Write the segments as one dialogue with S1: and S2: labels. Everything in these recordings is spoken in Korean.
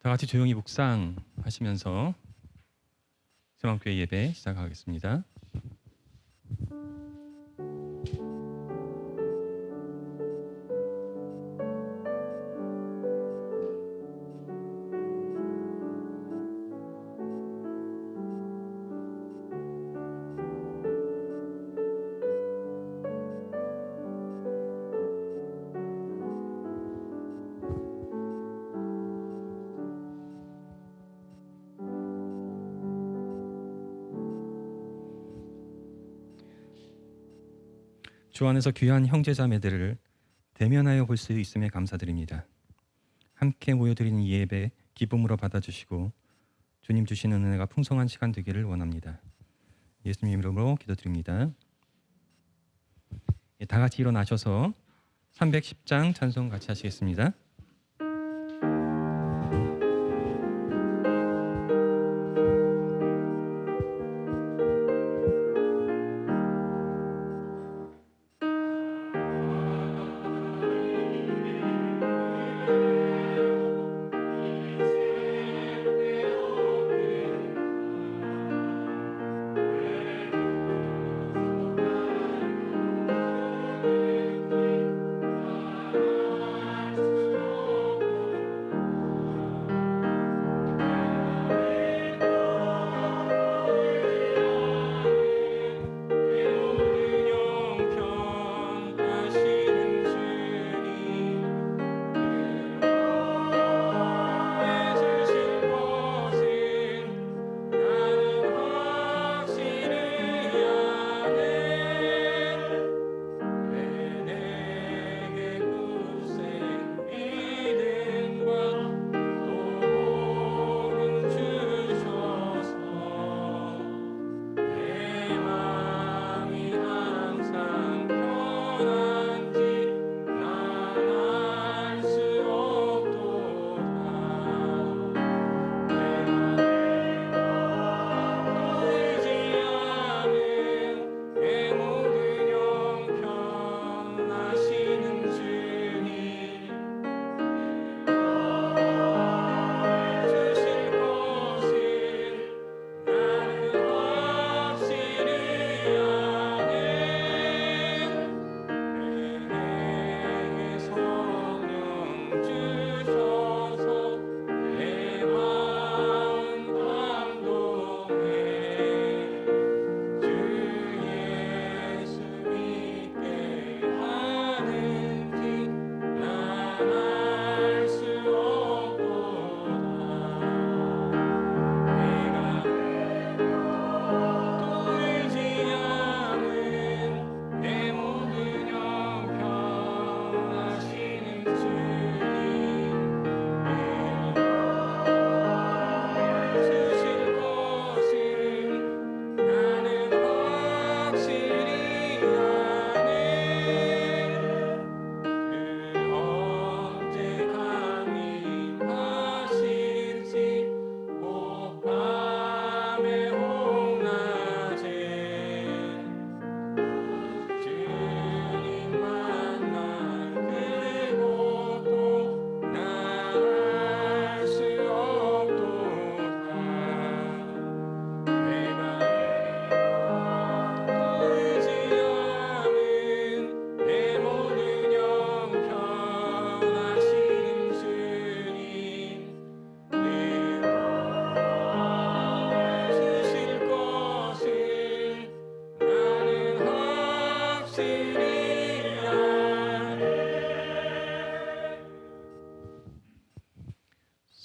S1: 다 같이 조용히 묵상하시면서 새만교회 예배 시작하겠습니다. 주 안에서 귀한 형제자매들을 대면하여 볼 수 있음에 감사드립니다. 함께 모여드리는 이 예배 기쁨으로 받아주시고 주님 주시는 은혜가 풍성한 시간 되기를 원합니다. 예수님 이름으로 기도드립니다. 다 같이 일어나셔서 310장 찬송 같이 하시겠습니다.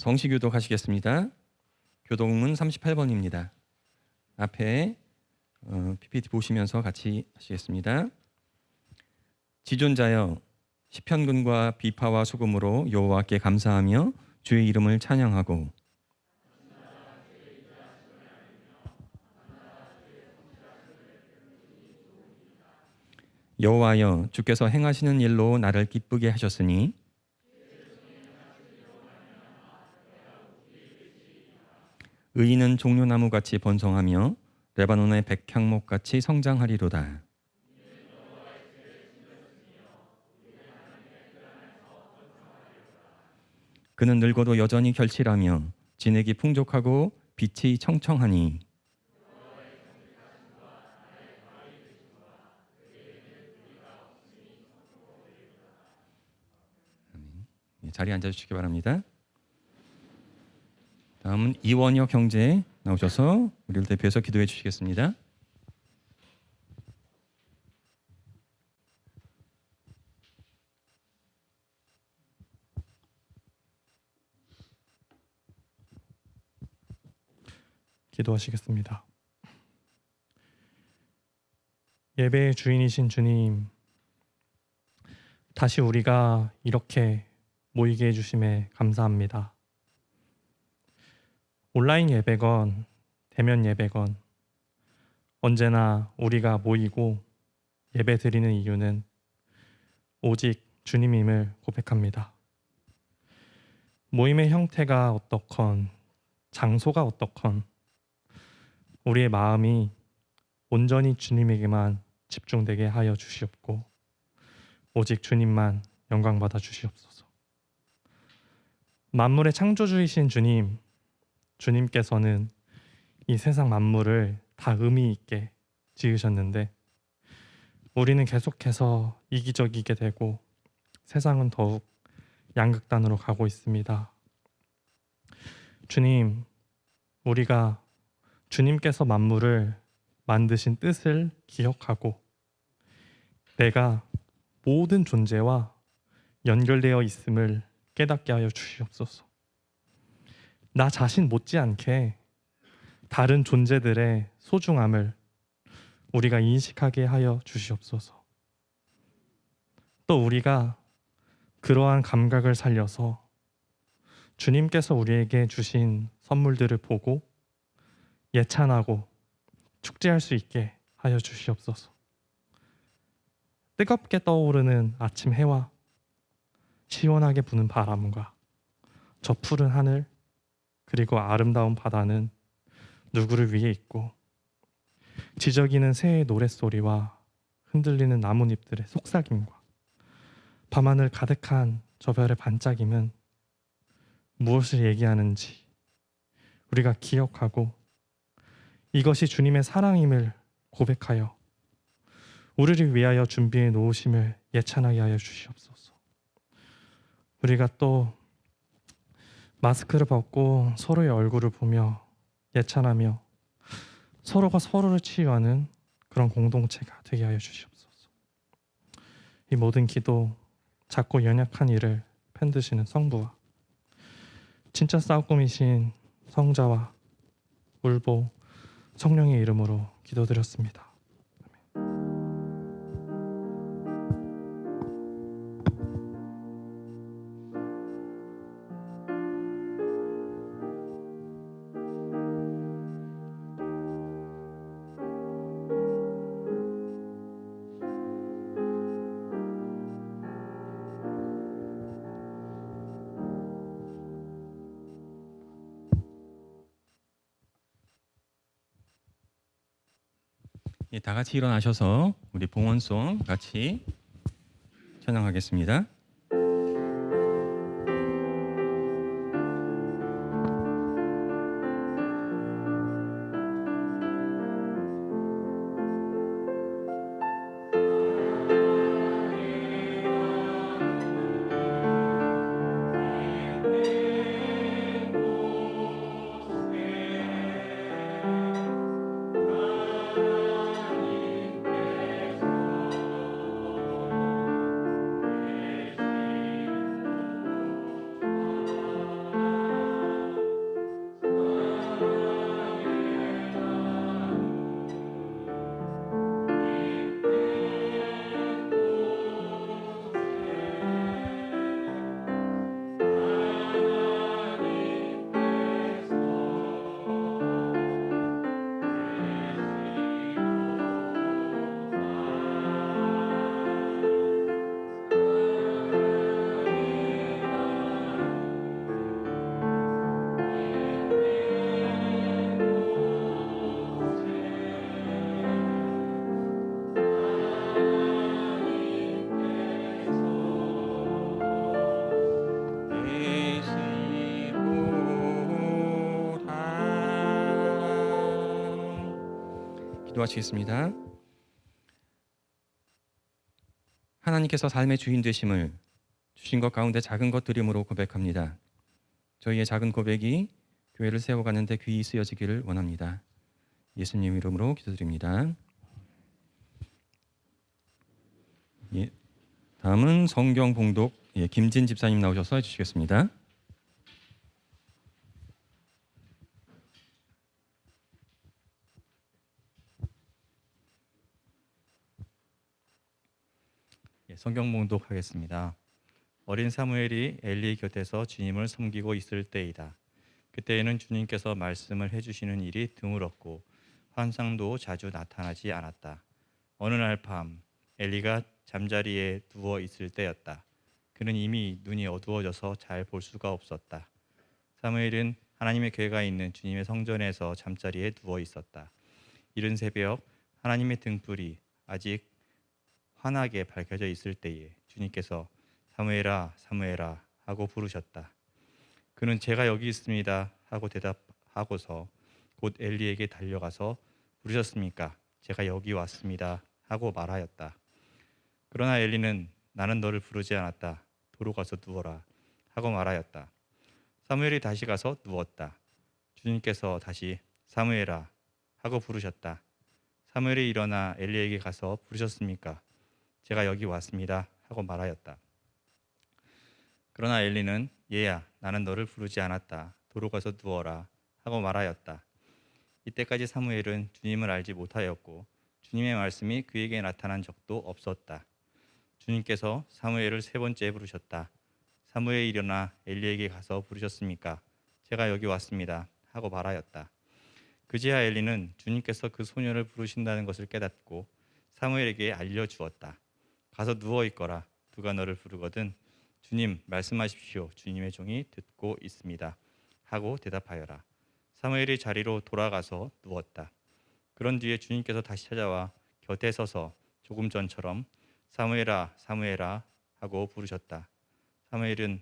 S1: 성시교독 하시겠습니다. 교독문 38번입니다. 앞에 PPT 보시면서 같이 하시겠습니다. 지존자여 시편군과 비파와 수금으로 여호와께 감사하며 주의 이름을 찬양하고 여호와여 주께서 행하시는 일로 나를 기쁘게 하셨으니 의인은 종려나무같이 번성하며 레바논의 백향목같이 성장하리로다. 그는 늙어도 여전히 결실하며 진액이 풍족하고 빛이 청청하니 자리에 앉아주시기 바랍니다. 다음은 이원혁 형제 나오셔서 우리를 대표해서 기도해 주시겠습니다.
S2: 기도하시겠습니다. 예배의 주인이신 주님, 다시 우리가 이렇게 모이게 해주심에 감사합니다. 온라인 예배건 대면 예배건 언제나 우리가 모이고 예배 드리는 이유는 오직 주님임을 고백합니다. 모임의 형태가 어떻건 장소가 어떻건 우리의 마음이 온전히 주님에게만 집중되게 하여 주시옵고 오직 주님만 영광 받아 주시옵소서. 만물의 창조주이신 주님, 주님께서는 이 세상 만물을 다 의미 있게 지으셨는데 우리는 계속해서 이기적이게 되고 세상은 더욱 양극단으로 가고 있습니다. 주님, 우리가 주님께서 만물을 만드신 뜻을 기억하고 내가 모든 존재와 연결되어 있음을 깨닫게 하여 주시옵소서. 나 자신 못지않게 다른 존재들의 소중함을 우리가 인식하게 하여 주시옵소서. 또 우리가 그러한 감각을 살려서 주님께서 우리에게 주신 선물들을 보고 예찬하고 축제할 수 있게 하여 주시옵소서. 뜨겁게 떠오르는 아침 해와 시원하게 부는 바람과 저 푸른 하늘 그리고 아름다운 바다는 누구를 위해 있고 지저귀는 새의 노랫소리와 흔들리는 나뭇잎들의 속삭임과 밤하늘 가득한 저 별의 반짝임은 무엇을 얘기하는지 우리가 기억하고 이것이 주님의 사랑임을 고백하여 우리를 위하여 준비해 놓으심을 예찬하게 하여 주시옵소서. 우리가 또 마스크를 벗고 서로의 얼굴을 보며 예찬하며 서로가 서로를 치유하는 그런 공동체가 되게 하여 주시옵소서. 이 모든 기도, 작고 연약한 일을 편드시는 성부와 진짜 싸움꾼이신 성자와 울보 성령의 이름으로 기도드렸습니다.
S1: 다 같이 일어나셔서 우리 봉헌송 같이 찬양하겠습니다. 기도하시겠습니다. 하나님께서 삶의 주인 되심을 주신 것 가운데 작은 것 드림으로 고백합니다. 저희의 작은 고백이 교회를 세워가는데 귀히 쓰여지기를 원합니다. 예수님 이름으로 기도드립니다. 예, 다음은 성경 봉독 김진 집사님 나오셔서 해주시겠습니다.
S3: 성경 봉독하겠습니다. 어린 사무엘이 엘리 곁에서 주님을 섬기고 있을 때이다. 그때에는 주님께서 말씀을 해주시는 일이 드물었고 환상도 자주 나타나지 않았다. 어느 날 밤 엘리가 잠자리에 누워 있을 때였다. 그는 이미 눈이 어두워져서 잘 볼 수가 없었다. 사무엘은 하나님의 궤가 있는 주님의 성전에서 잠자리에 누워 있었다. 이른 새벽 하나님의 등불이 아직 환하게 밝혀져 있을 때에 주님께서 사무엘아 사무엘아 하고 부르셨다. 그는 제가 여기 있습니다 하고 대답하고서 곧 엘리에게 달려가서 부르셨습니까? 제가 여기 왔습니다 하고 말하였다. 그러나 엘리는 나는 너를 부르지 않았다. 도로 가서 누워라 하고 말하였다. 사무엘이 다시 가서 누웠다. 주님께서 다시 사무엘아 하고 부르셨다. 사무엘이 일어나 엘리에게 가서 부르셨습니까? 제가 여기 왔습니다 하고 말하였다. 그러나 엘리는 얘야 나는 너를 부르지 않았다. 도로 가서 누워라 하고 말하였다. 이때까지 사무엘은 주님을 알지 못하였고 주님의 말씀이 그에게 나타난 적도 없었다. 주님께서 사무엘을 세 번째 부르셨다. 사무엘이 일어나 엘리에게 가서 부르셨습니까? 제가 여기 왔습니다 하고 말하였다. 그제야 엘리는 주님께서 그 소년을 부르신다는 것을 깨닫고 사무엘에게 알려주었다. 가서 누워 있거라. 누가 너를 부르거든 주님 말씀하십시오. 주님의 종이 듣고 있습니다 하고 대답하여라. 사무엘이 자리로 돌아가서 누웠다. 그런 뒤에 주님께서 다시 찾아와 곁에 서서 조금 전처럼 사무엘아 사무엘아 하고 부르셨다. 사무엘은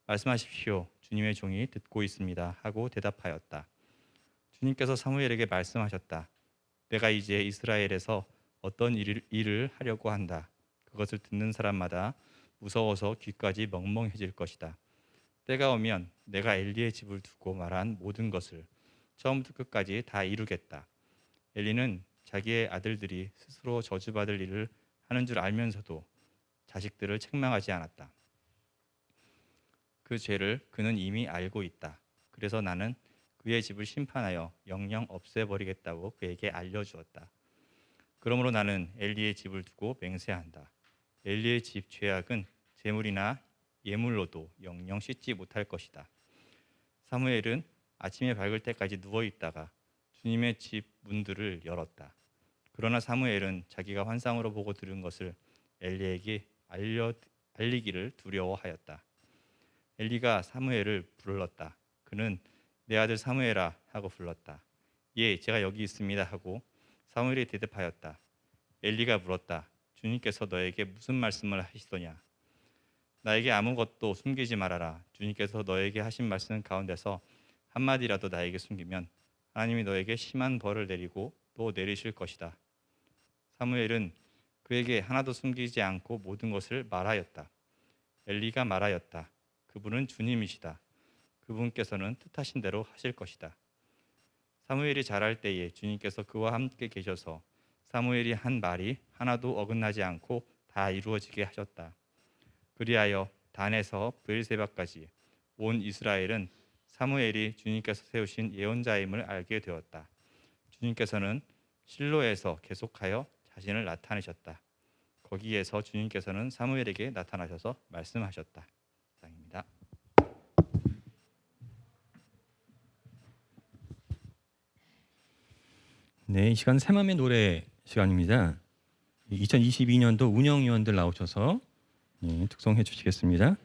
S3: 말씀하십시오. 주님의 종이 듣고 있습니다 하고 대답하였다. 주님께서 사무엘에게 말씀하셨다. 내가 이제 이스라엘에서 어떤 일을 하려고 한다. 그것을 듣는 사람마다 무서워서 귀까지 멍멍해질 것이다. 때가 오면 내가 엘리의 집을 두고 말한 모든 것을 처음부터 끝까지 다 이루겠다. 엘리는 자기의 아들들이 스스로 저주받을 일을 하는 줄 알면서도 자식들을 책망하지 않았다. 그 죄를 그는 이미 알고 있다. 그래서 나는 그의 집을 심판하여 영영 없애버리겠다고 그에게 알려주었다. 그러므로 나는 엘리의 집을 두고 맹세한다. 엘리의 집 죄악은 재물이나 예물로도 영영 씻지 못할 것이다. 사무엘은 아침에 밝을 때까지 누워 있다가 주님의 집 문들을 열었다. 그러나 사무엘은 자기가 환상으로 보고 들은 것을 엘리에게 알리기를 두려워하였다. 엘리가 사무엘을 불렀다. 그는 내 아들 사무엘아 하고 불렀다. 예, 제가 여기 있습니다 하고 사무엘이 대답하였다. 엘리가 물었다. 주님께서 너에게 무슨 말씀을 하시더냐? 나에게 아무것도 숨기지 말아라. 주님께서 너에게 하신 말씀 가운데서 한마디라도 나에게 숨기면 하나님이 너에게 심한 벌을 내리고 또 내리실 것이다. 사무엘은 그에게 하나도 숨기지 않고 모든 것을 말하였다. 엘리가 말하였다. 그분은 주님이시다. 그분께서는 뜻하신 대로 하실 것이다. 사무엘이 자랄 때에 주님께서 그와 함께 계셔서 사무엘이 한 말이 하나도 어긋나지 않고 다 이루어지게 하셨다. 그리하여 단에서 브엘세바까지 온 이스라엘은 사무엘이 주님께서 세우신 예언자임을 알게 되었다. 주님께서는 실로에서 계속하여 자신을 나타내셨다. 거기에서 주님께서는 사무엘에게 나타나셔서 말씀하셨다. 입니다.
S1: 네, 이 시간 새맘의 노래 시간입니다. 2022년도 운영위원들 나오셔서 특송해 주시겠습니다.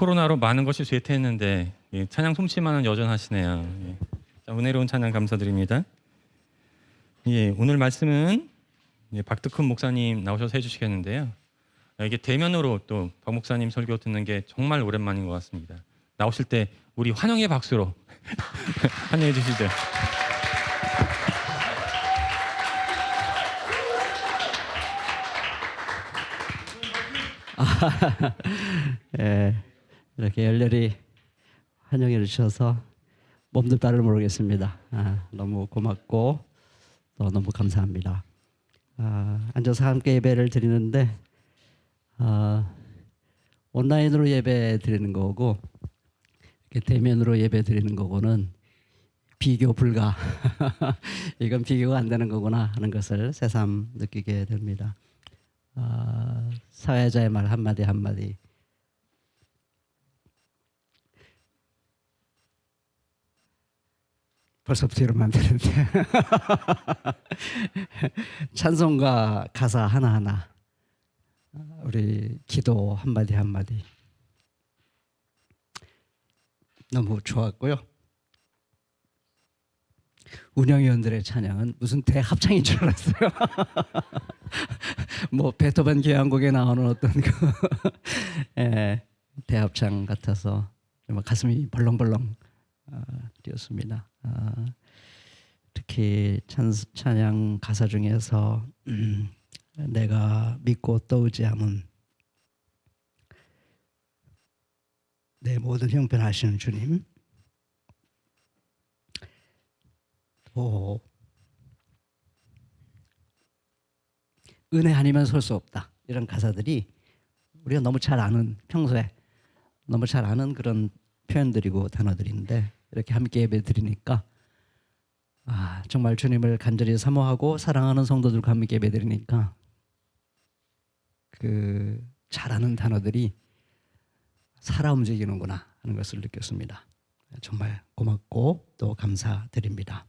S1: 코로나로 많은 것이 쇠퇴했는데 예, 찬양 솜씨만은 여전하시네요. 예. 자, 은혜로운 찬양 감사드립니다. 예, 오늘 말씀은 예, 박득훈 목사님 나오셔서 해주시겠는데요. 이게 대면으로 또 박 목사님 설교 듣는 게 정말 오랜만인 것 같습니다. 나오실 때 우리 환영의 박수로 환영해 주시죠.
S4: 예, 이렇게 열렬히 환영해 주셔서 몸도 따를 모르겠습니다. 너무 고맙고 또 너무 감사합니다. 앉아서 함께 예배를 드리는데 온라인으로 예배 드리는 거고 이렇게 대면으로 예배 드리는 거고는 비교 불가. 이건 비교가 안 되는 거구나 하는 것을 새삼 느끼게 됩니다. 사회자의 말 한마디 한마디 벌써부터 이러면 안 되는데 찬송가 가사 하나하나 우리 기도 한마디 한마디 너무 좋았고요. 운영위원들의 찬양은 무슨 대합창인 줄 알았어요. 뭐 베토벤 교향곡에 나오는 어떤 대합창 같아서 정말 가슴이 벌렁벌렁 뛰었습니다. 특히 찬양 가사 중에서 내가 믿고 또 의지함은 내 모든 형편 아시는 주님, 또 은혜 아니면 설 수 없다, 이런 가사들이 우리가 너무 잘 아는, 평소에 너무 잘 아는 그런 표현들이고 단어들인데 이렇게 함께 예배 드리니까 정말 주님을 간절히 사모하고 사랑하는 성도들과 함께 예배 드리니까 그 잘 아는 단어들이 살아 움직이는구나 하는 것을 느꼈습니다. 정말 고맙고 또 감사드립니다.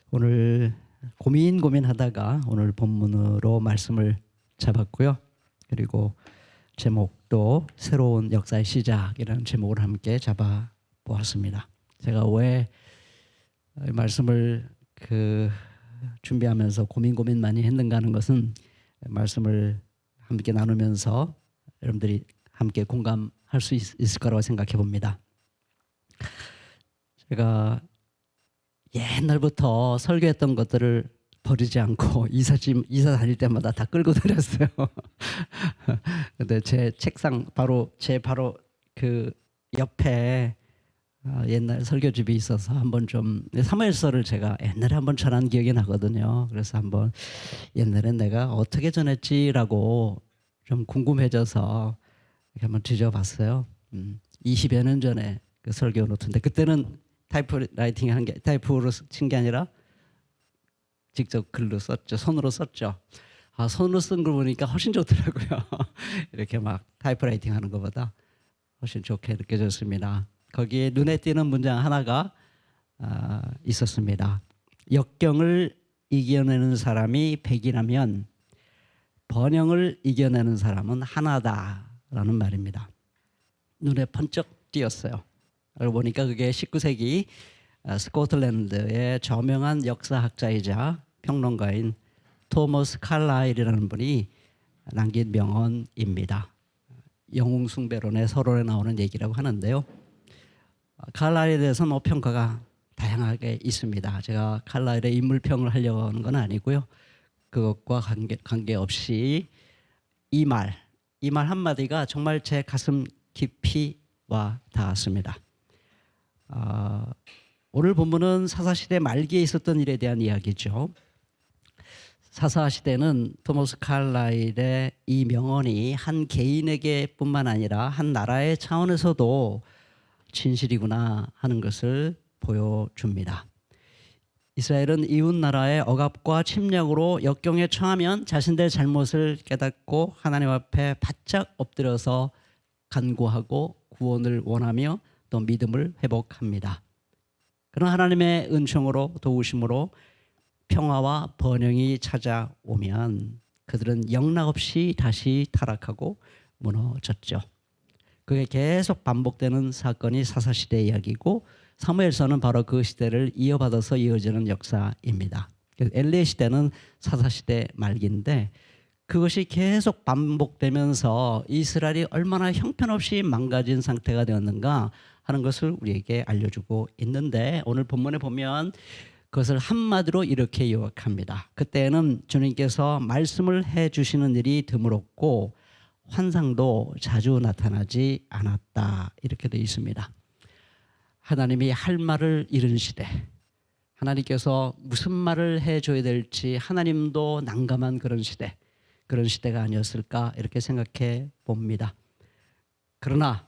S4: 오늘 고민하다가 오늘 본문으로 말씀을 잡았고요. 그리고 제목도 새로운 역사의 시작이라는 제목을 함께 잡아 보았습니다. 제가 왜 말씀을 준비하면서 고민 많이 했는가 하는 것은 말씀을 함께 나누면서 여러분들이 함께 공감할 수 있을 거라고 생각해 봅니다. 제가 옛날부터 설교했던 것들을 버리지 않고 이사 다닐 때마다 다 끌고 다녔어요. 근데 제 책상 바로 그 옆에 옛날 설교집이 있어서 한번 좀 사무엘서를 제가 옛날에 한번 전한 기억이 나거든요. 그래서 한번 옛날엔 내가 어떻게 전했지라고 좀 궁금해져서 이렇게 한번 뒤져봤어요. 20여 년 전에 그 설교 노트인데 그때는 타이프라이팅 한 게 타이프로 친 게 아니라 직접 글로 썼죠. 손으로 썼죠. 손으로 쓴 걸 보니까 훨씬 좋더라고요. 이렇게 막 타이프라이팅 하는 것보다 훨씬 좋게 느껴졌습니다. 거기에 눈에 띄는 문장 하나가 있었습니다. 역경을 이겨내는 사람이 100이라면 번영을 이겨내는 사람은 하나다라는 말입니다. 눈에 번쩍 띄었어요. 알고 보니까 그게 19세기 스코틀랜드의 저명한 역사학자이자 평론가인 토머스 칼라일이라는 분이 남긴 명언입니다. 영웅숭배론의 서론에 나오는 얘기라고 하는데요. 칼라일에 대해서는 평가가 다양하게 있습니다. 제가 칼라일의 인물평을 하려고 하는 건 아니고요. 그것과 관계없이 이 말 한마디가 정말 제 가슴 깊이 와 닿았습니다. 오늘 본문은 사사시대 말기에 있었던 일에 대한 이야기죠. 사사시대는 토머스 칼라일의 이 명언이 한 개인에게 뿐만 아니라 한 나라의 차원에서도 진실이구나 하는 것을 보여줍니다. 이스라엘은 이웃 나라의 억압과 침략으로 역경에 처하면 자신들의 잘못을 깨닫고 하나님 앞에 바짝 엎드려서 간구하고 구원을 원하며 또 믿음을 회복합니다. 그런 하나님의 은총으로 도우심으로 평화와 번영이 찾아오면 그들은 영락없이 다시 타락하고 무너졌죠. 그게 계속 반복되는 사건이 사사시대 이야기고 사무엘서는 바로 그 시대를 이어받아서 이어지는 역사입니다. 엘리의 시대는 사사시대 말기인데 그것이 계속 반복되면서 이스라엘이 얼마나 형편없이 망가진 상태가 되었는가 하는 것을 우리에게 알려주고 있는데 오늘 본문에 보면 그것을 한마디로 이렇게 요약합니다. 그때는 주님께서 말씀을 해주시는 일이 드물었고 환상도 자주 나타나지 않았다. 이렇게 되어 있습니다. 하나님이 할 말을 잃은 시대, 하나님께서 무슨 말을 해줘야 될지 하나님도 난감한 그런 시대, 그런 시대가 아니었을까 이렇게 생각해 봅니다. 그러나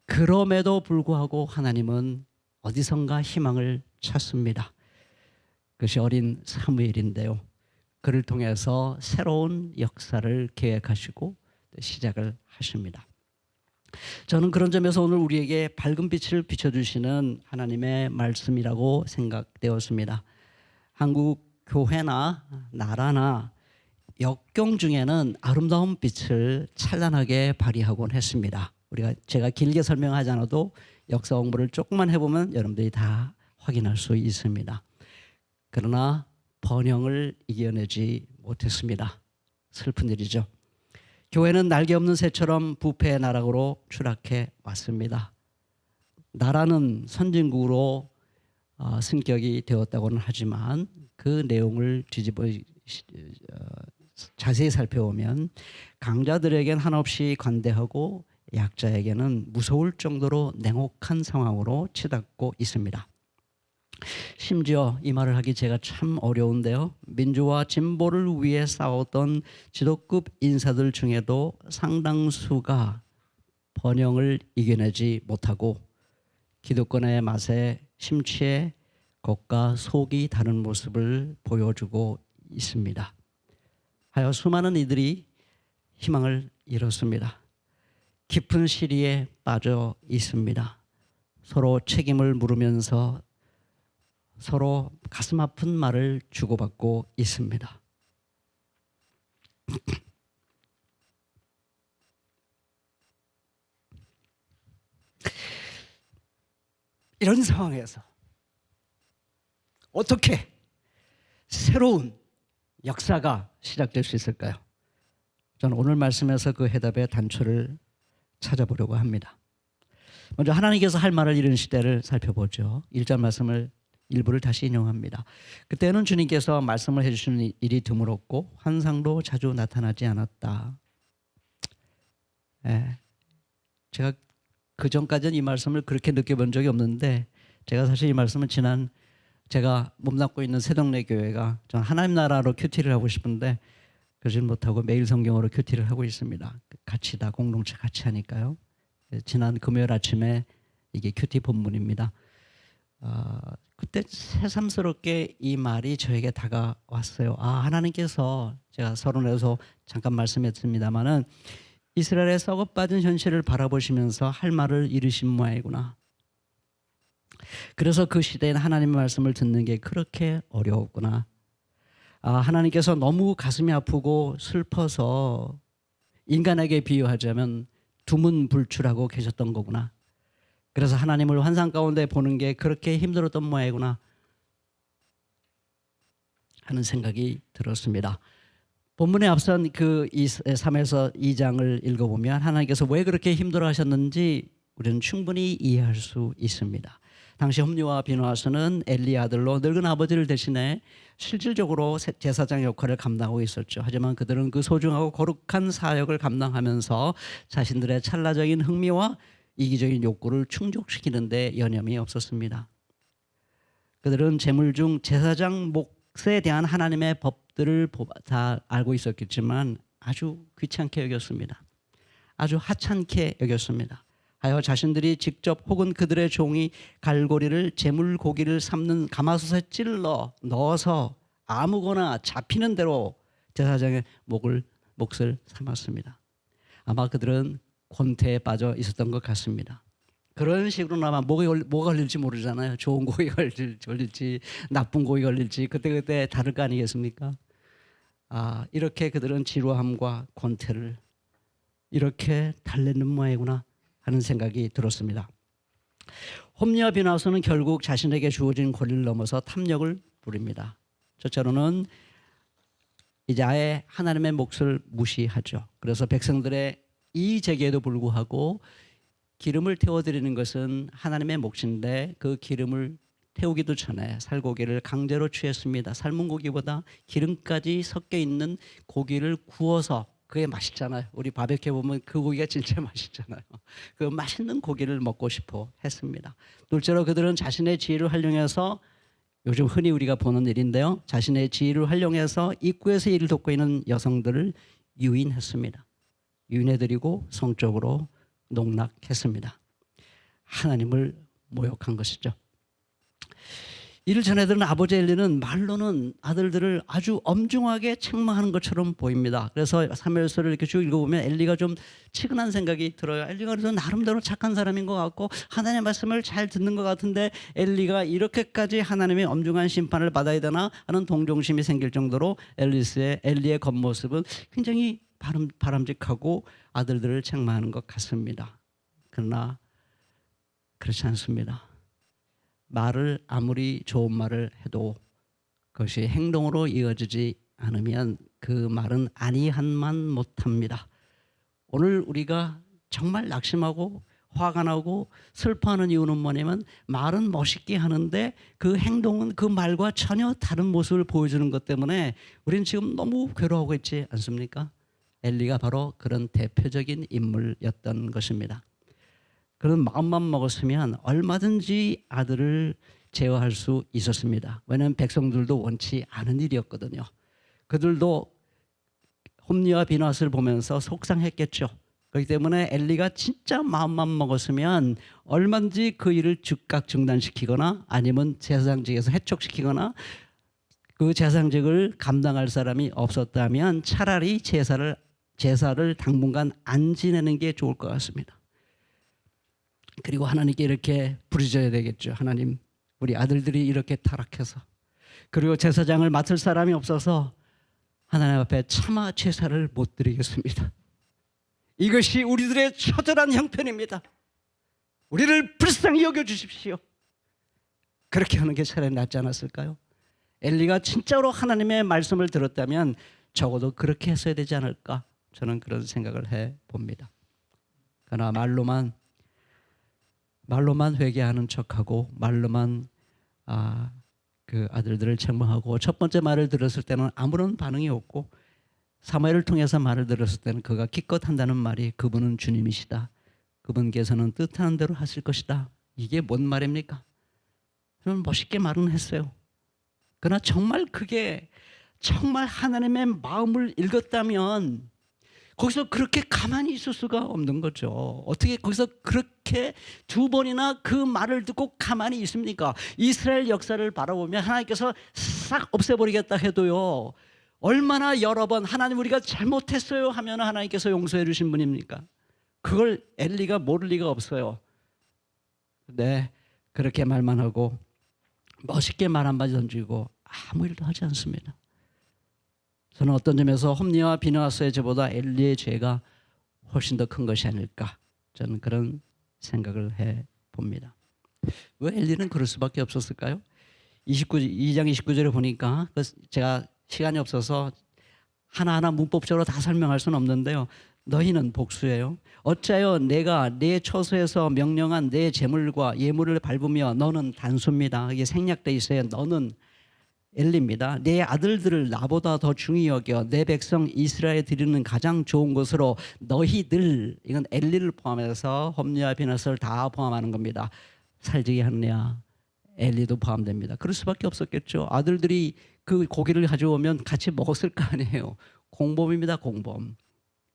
S4: 그럼에도 불구하고 하나님은 어디선가 희망을 찾습니다. 그것이 어린 사무엘인데요. 그를 통해서 새로운 역사를 계획하시고 시작을 하십니다. 저는 그런 점에서 오늘 우리에게 밝은 빛을 비춰주시는 하나님의 말씀이라고 생각되었습니다. 한국 교회나 나라나 역경 중에는 아름다운 빛을 찬란하게 발휘하곤 했습니다. 제가 길게 설명하지 않아도 역사 공부를 조금만 해보면 여러분들이 다 확인할 수 있습니다. 그러나 번영을 이겨내지 못했습니다. 슬픈 일이죠. 교회는 날개 없는 새처럼 부패의 나락으로 추락해 왔습니다. 나라는 선진국으로 승격이 되었다고는 하지만 그 내용을 자세히 살펴보면 강자들에겐 한없이 관대하고 약자에게는 무서울 정도로 냉혹한 상황으로 치닫고 있습니다. 심지어 이 말을 하기 제가 참 어려운데요. 민주화 진보를 위해 싸웠던 지도급 인사들 중에도 상당수가 번영을 이겨내지 못하고 기득권의 맛에 심취해 겉과 속이 다른 모습을 보여주고 있습니다. 하여 수많은 이들이 희망을 잃었습니다. 깊은 시리에 빠져 있습니다. 서로 책임을 물으면서 서로 가슴 아픈 말을 주고받고 있습니다. 이런 상황에서 어떻게 새로운 역사가 시작될 수 있을까요? 저는 오늘 말씀에서 그 해답의 단초를 찾아보려고 합니다. 먼저 하나님께서 할 말을 잃은 시대를 살펴보죠. 1절 말씀을 일부를 다시 인용합니다. 그때는 주님께서 말씀을 해주시는 일이 드물었고 환상도 자주 나타나지 않았다. 제가 그 전까지는 이 말씀을 그렇게 느껴본 적이 없는데 제가 사실 이 말씀은 제가 몸담고 있는 새동네 교회가 전 하나님 나라로 큐티를 하고 싶은데 그러지 못하고 매일 성경으로 큐티를 하고 있습니다. 같이 다 공동체 같이 하니까요. 지난 금요일 아침에 이게 큐티 본문입니다. 그때 새삼스럽게 이 말이 저에게 다가왔어요. 하나님께서 제가 서론에서 잠깐 말씀했습니다마는 이스라엘의 썩어빠진 현실을 바라보시면서 할 말을 잃으신 모양이구나. 그래서 그 시대에는 하나님의 말씀을 듣는 게 그렇게 어려웠구나. 하나님께서 너무 가슴이 아프고 슬퍼서 인간에게 비유하자면 두문불출하고 계셨던 거구나. 그래서 하나님을 환상 가운데 보는 게 그렇게 힘들었던 모양이구나 하는 생각이 들었습니다. 본문에 앞선 그 3에서 2장을 읽어보면 하나님께서 왜 그렇게 힘들어하셨는지 우리는 충분히 이해할 수 있습니다. 당시 홈리와 비누아스는 엘리의 아들로 늙은 아버지를 대신해 실질적으로 제사장 역할을 감당하고 있었죠. 하지만 그들은 그 소중하고 거룩한 사역을 감당하면서 자신들의 찰나적인 흥미와 이기적인 욕구를 충족시키는 데 여념이 없었습니다. 그들은 재물 중 제사장 몫에 대한 하나님의 법들을 다 알고 있었겠지만 아주 귀찮게 여겼습니다. 아주 하찮게 여겼습니다. 하여 자신들이 직접 혹은 그들의 종이 갈고리를 제물고기를 삶는 가마솥에 찔러 넣어서 아무거나 잡히는 대로 제사장의 몫을 삼았습니다. 아마 그들은 권태에 빠져 있었던 것 같습니다. 그런 식으로 아마 뭐가 걸릴지 모르잖아요. 좋은 고기 걸릴지 나쁜 고기 걸릴지 그때 다를 거 아니겠습니까? 이렇게 그들은 지루함과 권태를 이렇게 달래는 모양이구나 하는 생각이 들었습니다. 홈리와 비나스는 결국 자신에게 주어진 권리를 넘어서 탐욕을 부립니다. 첫째로는 이제 아예 하나님의 몫을 무시하죠. 그래서 백성들의 이 제기에도 불구하고 기름을 태워드리는 것은 하나님의 몫인데 그 기름을 태우기도 전에 살고기를 강제로 취했습니다. 삶은 고기보다 기름까지 섞여 있는 고기를 구워서, 그게 맛있잖아요. 우리 바베큐 보면 그 고기가 진짜 맛있잖아요. 그 맛있는 고기를 먹고 싶어 했습니다. 둘째로 그들은 자신의 지혜를 활용해서, 요즘 흔히 우리가 보는 일인데요, 자신의 지혜를 활용해서 입구에서 일을 돕고 있는 여성들을 유인했습니다. 유인해드리고 성적으로 농락했습니다. 하나님을 모욕한 것이죠. 이를 전해들은 아버지 엘리는 말로는 아들들을 아주 엄중하게 책망하는 것처럼 보입니다. 그래서 사무엘서를 이렇게 쭉 읽어보면 엘리가 좀 치근한 생각이 들어요. 엘리가 그래도 나름대로 착한 사람인 것 같고 하나님의 말씀을 잘 듣는 것 같은데 엘리가 이렇게까지 하나님의 엄중한 심판을 받아야 되나 하는 동정심이 생길 정도로 엘리의 겉모습은 굉장히 바람직하고 아들들을 책망하는 것 같습니다. 그러나 그렇지 않습니다. 말을 아무리 좋은 말을 해도 그것이 행동으로 이어지지 않으면 그 말은 아니한만 못합니다. 오늘 우리가 정말 낙심하고 화가 나고 슬퍼하는 이유는 뭐냐면 말은 멋있게 하는데 그 행동은 그 말과 전혀 다른 모습을 보여주는 것 때문에 우리는 지금 너무 괴로워하고 있지 않습니까? 엘리가 바로 그런 대표적인 인물이었던 것입니다. 그런 마음만 먹었으면 얼마든지 아들을 제어할 수 있었습니다. 왜냐하면 백성들도 원치 않은 일이었거든요. 그들도 홈리와 비나스를 보면서 속상했겠죠. 그렇기 때문에 엘리가 진짜 마음만 먹었으면 얼마든지 그 일을 즉각 중단시키거나 아니면 제사장직에서 해촉시키거나 그 제사장직을 감당할 사람이 없었다면 차라리 제사를 당분간 안 지내는 게 좋을 것 같습니다. 그리고 하나님께 이렇게 부르짖어야 되겠죠. 하나님, 우리 아들들이 이렇게 타락해서, 그리고 제사장을 맡을 사람이 없어서 하나님 앞에 차마 제사를 못 드리겠습니다. 이것이 우리들의 처절한 형편입니다. 우리를 불쌍히 여겨주십시오. 그렇게 하는 게 차라리 낫지 않았을까요? 엘리가 진짜로 하나님의 말씀을 들었다면 적어도 그렇게 했어야 되지 않을까, 저는 그런 생각을 해봅니다. 그러나 말로만 회개하는 척하고 말로만 그 아들들을 책망하고 첫 번째 말을 들었을 때는 아무런 반응이 없고 사무엘을 통해서 말을 들었을 때는 그가 기껏 한다는 말이 그분은 주님이시다, 그분께서는 뜻하는 대로 하실 것이다, 이게 뭔 말입니까? 저는 멋있게 말은 했어요. 그러나 정말 그게 정말 하나님의 마음을 읽었다면 거기서 그렇게 가만히 있을 수가 없는 거죠. 어떻게 거기서 그렇게 두 번이나 그 말을 듣고 가만히 있습니까? 이스라엘 역사를 바라보면 하나님께서 싹 없애버리겠다 해도요, 얼마나 여러 번 하나님 우리가 잘못했어요 하면 하나님께서 용서해 주신 분입니까? 그걸 엘리가 모를 리가 없어요. 네, 그렇게 말만 하고 멋있게 말 한마디 던지고 아무 일도 하지 않습니다. 저는 어떤 점에서 홈리와 비느하스의 죄보다 엘리의 죄가 훨씬 더 큰 것이 아닐까, 저는 그런 생각을 해봅니다. 왜 엘리는 그럴 수밖에 없었을까요? 2장 29절에 보니까 제가 시간이 없어서 하나하나 문법적으로 다 설명할 수는 없는데요, 너희는 복수예요. 어찌하여 내가 내 처소에서 명령한 내 제물과 예물을 밟으며 너는 단수입니다. 이게 생략돼 있어요. 너는 엘리입니다. 내 아들들을 나보다 더 중히 여겨 내 백성 이스라엘에 드리는 가장 좋은 것으로 너희들, 이건 엘리를 포함해서 홈리와 비느하스를 다 포함하는 겁니다. 살지게 하느냐, 엘리도 포함됩니다. 그럴 수밖에 없었겠죠. 아들들이 그 고기를 가져오면 같이 먹었을 거 아니에요. 공범입니다, 공범.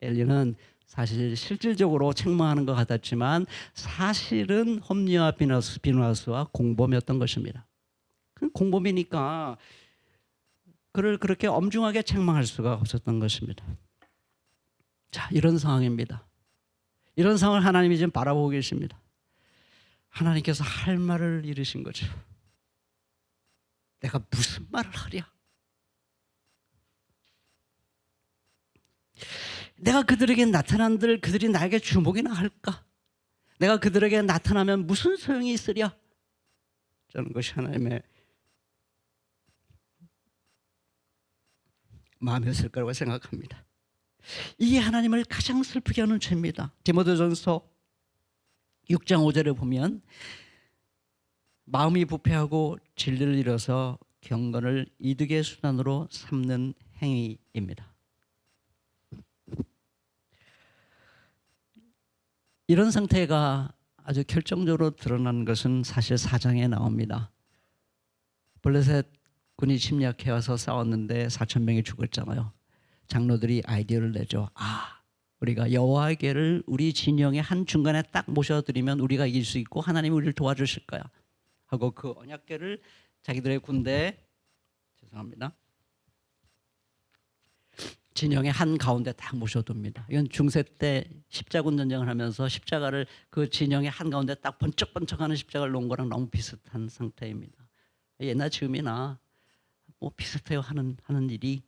S4: 엘리는 사실 실질적으로 책망하는 것 같았지만 사실은 홈리와 비느하스와 공범이었던 것입니다. 공범이니까 그를 그렇게 엄중하게 책망할 수가 없었던 것입니다. 자, 이런 상황입니다. 이런 상황을 하나님이 지금 바라보고 계십니다. 하나님께서 할 말을 잃으신 거죠. 내가 무슨 말을 하랴? 내가 그들에게 나타난들 그들이 나에게 주목이나 할까? 내가 그들에게 나타나면 무슨 소용이 있으랴? 저는 것이 하나님의 마음이었을 거라고 생각합니다. 이게 하나님을 가장 슬프게 하는 죄입니다. 디모데전서 6장 5절에 보면 마음이 부패하고 진리를 잃어서 경건을 이득의 수단으로 삼는 행위입니다. 이런 상태가 아주 결정적으로 드러난 것은 사실 4장에 나옵니다. 블레셋 군이 침략해 와서 싸웠는데 4,000명이 죽었잖아요. 장로들이 아이디어를 내죠. 우리가 여호와께를 우리 진영의 한 중간에 딱 모셔드리면 우리가 이길 수 있고 하나님이 우리를 도와주실 거야 하고 그 언약궤를 자기들의 군대에 진영의 한 가운데 딱 모셔둡니다. 이건 중세 때 십자군 전쟁을 하면서 십자가를 그 진영의 한 가운데 딱 번쩍번쩍하는 십자가를 놓은 거랑 너무 비슷한 상태입니다. 옛날 지금이나 뭐 비슷해요 하는 일이.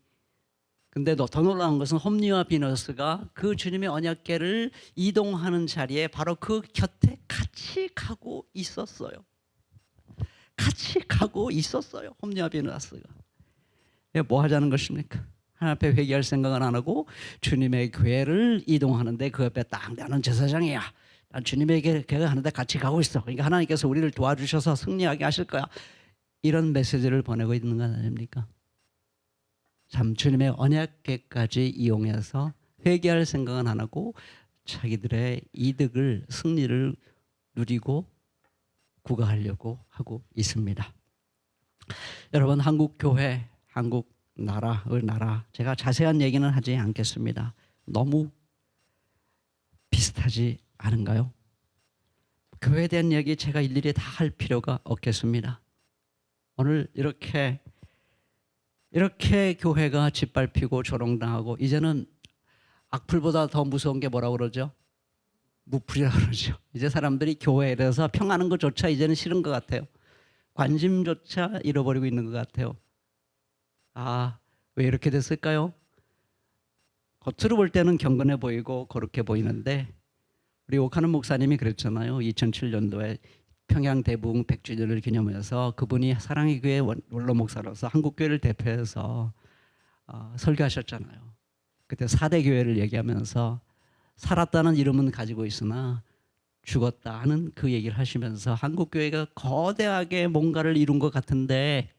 S4: 근데 더 놀라운 것은 홈리와 비너스가 그 주님의 언약궤를 이동하는 자리에 바로 그 곁에 같이 가고 있었어요. 같이 가고 있었어요. 홈리와 비너스가. 뭐 하자는 것입니까? 하나님 앞에 회개할 생각은 안 하고 주님의 교회를 이동하는데 그 옆에 딱 나는 제사장이야. 난 주님의 교회 하는데 같이 가고 있어. 그러니까 하나님께서 우리를 도와주셔서 승리하게 하실 거야. 이런 메시지를 보내고 있는 건 아닙니까? 참 주님의 언약궤까지 이용해서 회개할 생각은 안 하고 자기들의 이득을 승리를 누리고 구가하려고 하고 있습니다. 여러분 한국 교회, 한국 나라 제가 자세한 얘기는 하지 않겠습니다. 너무 비슷하지 않은가요? 교회에 대한 얘기 제가 일일이 다 할 필요가 없겠습니다. 오늘 이렇게 교회가 짓밟히고 조롱당하고 이제는 악플보다 더 무서운 게 뭐라고 그러죠? 무플이라고 그러죠. 이제 사람들이 교회에 대해서 평하는 것조차 이제는 싫은 것 같아요. 관심조차 잃어버리고 있는 것 같아요. 왜 이렇게 됐을까요? 겉으로 볼 때는 경건해 보이고 거룩해 보이는데 우리 오카는 목사님이 그랬잖아요. 2007년도에 평양 대부흥 100주년을 기념해서 그분이 사랑의 교회 원로 목사로서 한국교회를 대표해서 설교하셨잖아요. 그때 4대 교회를 얘기하면서 살았다는 이름은 가지고 있으나 죽었다 하는 그 얘기를 하시면서 한국교회가 거대하게 뭔가를 이룬 것 같은데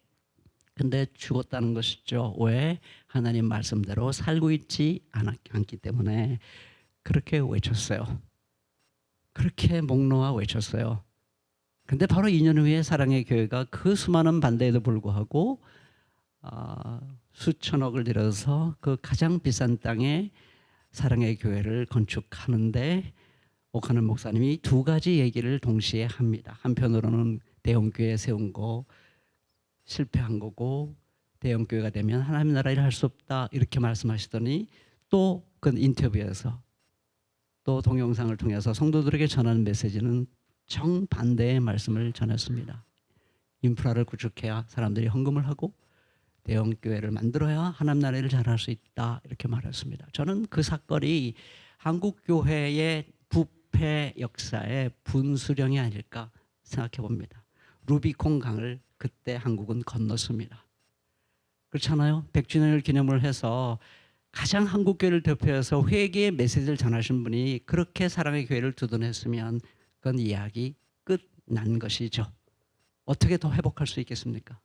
S4: 근데 죽었다는 것이죠. 왜? 하나님 말씀대로 살고 있지 않기 때문에 그렇게 외쳤어요. 그렇게 목 놓아 외쳤어요. 근데 바로 2년 후에 사랑의 교회가 그 수많은 반대에도 불구하고 수천억을 들여서 그 가장 비싼 땅에 사랑의 교회를 건축하는데 오카는 목사님이 두 가지 얘기를 동시에 합니다. 한편으로는 대형교회 세운 거 실패한 거고 대형교회가 되면 하나님 나라 일을 할 수 없다 이렇게 말씀하시더니 또 그 인터뷰에서 또 동영상을 통해서 성도들에게 전하는 메시지는 정반대의 말씀을 전했습니다. 인프라를 구축해야 사람들이 헌금을 하고 대형교회를 만들어야 하나님 나라를 잘할 수 있다 이렇게 말했습니다. 저는 그 사건이 한국교회의 부패 역사의 분수령이 아닐까 생각해 봅니다. 루비콘 강을 그때 한국은 건넜습니다. 그렇잖아요. 100주년을 기념을 해서 가장 한국교회를 대표해서 회개의 메시지를 전하신 분이 그렇게 사랑의 교회를 두둔했으면 그건 이야기 끝난 것이죠. 어떻게 더 회복할 수 있겠습니까?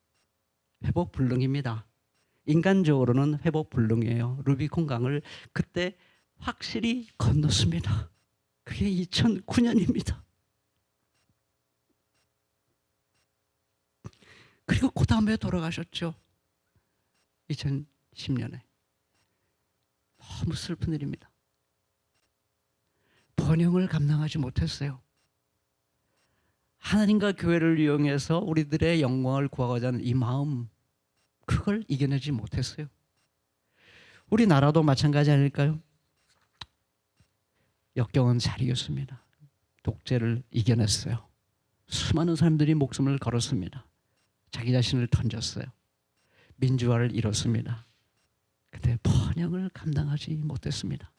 S4: 회복 불능입니다. 인간적으로는 회복 불능이에요. 루비콘 강을 그때 확실히 건넜습니다. 그게 2009년입니다. 그리고 그 다음에 돌아가셨죠. 2010년에. 너무 슬픈 일입니다. 번영을 감당하지 못했어요. 하나님과 교회를 이용해서 우리들의 영광을 구하고자 하는 이 마음, 그걸 이겨내지 못했어요. 우리나라도 마찬가지 아닐까요? 역경은 잘 이겼습니다. 독재를 이겨냈어요. 수많은 사람들이 목숨을 걸었습니다. 자기 자신을 던졌어요. 민주화를 이뤘습니다. 그때 번영을 감당하지 못했습니다.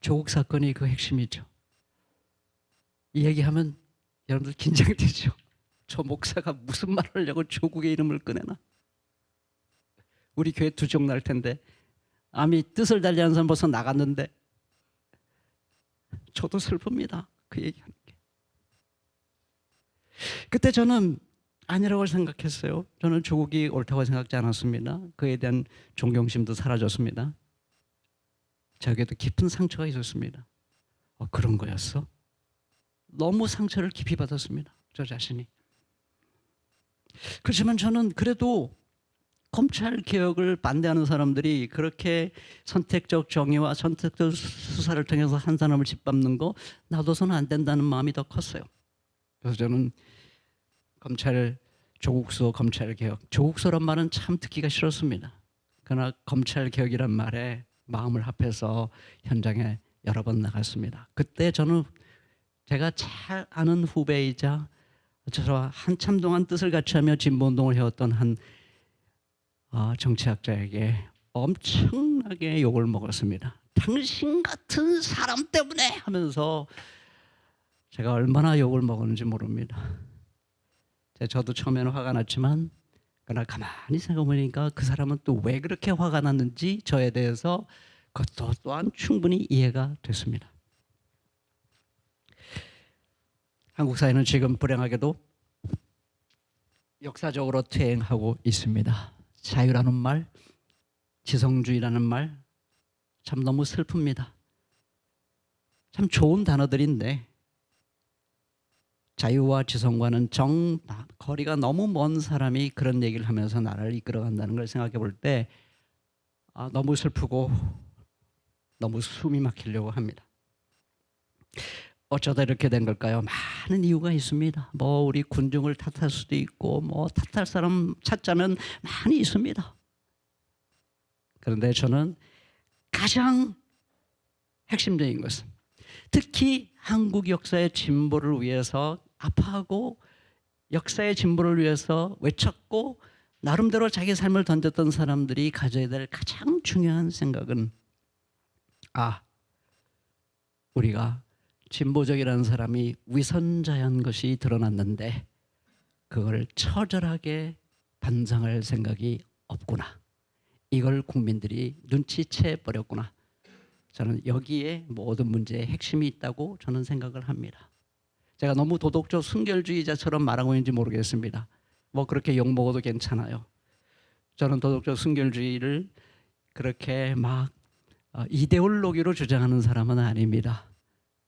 S4: 조국 사건이 그 핵심이죠. 이 얘기하면 여러분들 긴장되죠. 저 목사가 무슨 말을 하려고 조국의 이름을 꺼내나. 우리 교회 두쪽 날 텐데 아미 뜻을 달리하는 사람 벌써 나갔는데 저도 슬픕니다. 그 얘기하는 게. 그때 저는 아니라고 생각했어요. 저는 조국이 옳다고 생각지 않았습니다. 그에 대한 존경심도 사라졌습니다. 저에게도 깊은 상처가 있었습니다. 그런 거였어? 너무 상처를 깊이 받았습니다. 저 자신이. 그렇지만 저는 그래도 검찰 개혁을 반대하는 사람들이 그렇게 선택적 정의와 선택적 수사를 통해서 한 사람을 짓밟는 거 놔둬서는 안 된다는 마음이 더 컸어요. 그래서 저는 검찰 조국수 검찰 개혁, 조국수란 말은 참 듣기가 싫었습니다. 그러나 검찰 개혁이란 말에 마음을 합해서 현장에 여러 번 나갔습니다. 그때 저는 제가 잘 아는 후배이자 저와 한참 동안 뜻을 같이 하며 진보운동을 해왔던 한 정치학자에게 엄청나게 욕을 먹었습니다. 당신 같은 사람 때문에 하면서 제가 얼마나 욕을 먹었는지 모릅니다. 저도 처음에는 화가 났지만 그러나 가만히 생각해보니까 그 사람은 또 왜 그렇게 화가 났는지 저에 대해서 그것도 또한 충분히 이해가 됐습니다. 한국 사회는 지금 불행하게도 역사적으로 퇴행하고 있습니다. 자유라는 말, 지성주의라는 말 참 너무 슬픕니다. 참 좋은 단어들인데 자유와 지성과는 거리가 너무 먼 사람이 그런 얘기를 하면서 나라를 이끌어간다는 걸 생각해 볼 때 너무 슬프고 너무 숨이 막히려고 합니다. 어쩌다 이렇게 된 걸까요? 많은 이유가 있습니다. 우리 군중을 탓할 수도 있고 탓할 사람 찾자면 많이 있습니다. 그런데 저는 가장 핵심적인 것은 특히 한국 역사의 진보를 위해서 아파하고 역사의 진보를 위해서 외쳤고 나름대로 자기 삶을 던졌던 사람들이 가져야 될 가장 중요한 생각은 우리가 진보적이라는 사람이 위선자인 것이 드러났는데 그걸 처절하게 반성할 생각이 없구나. 이걸 국민들이 눈치채 버렸구나. 저는 여기에 모든 문제의 핵심이 있다고 저는 생각을 합니다. 제가 너무 도덕적 순결주의자처럼 말하고 있는지 모르겠습니다. 그렇게 욕먹어도 괜찮아요. 저는 도덕적 순결주의를 그렇게 이데올로기로 주장하는 사람은 아닙니다.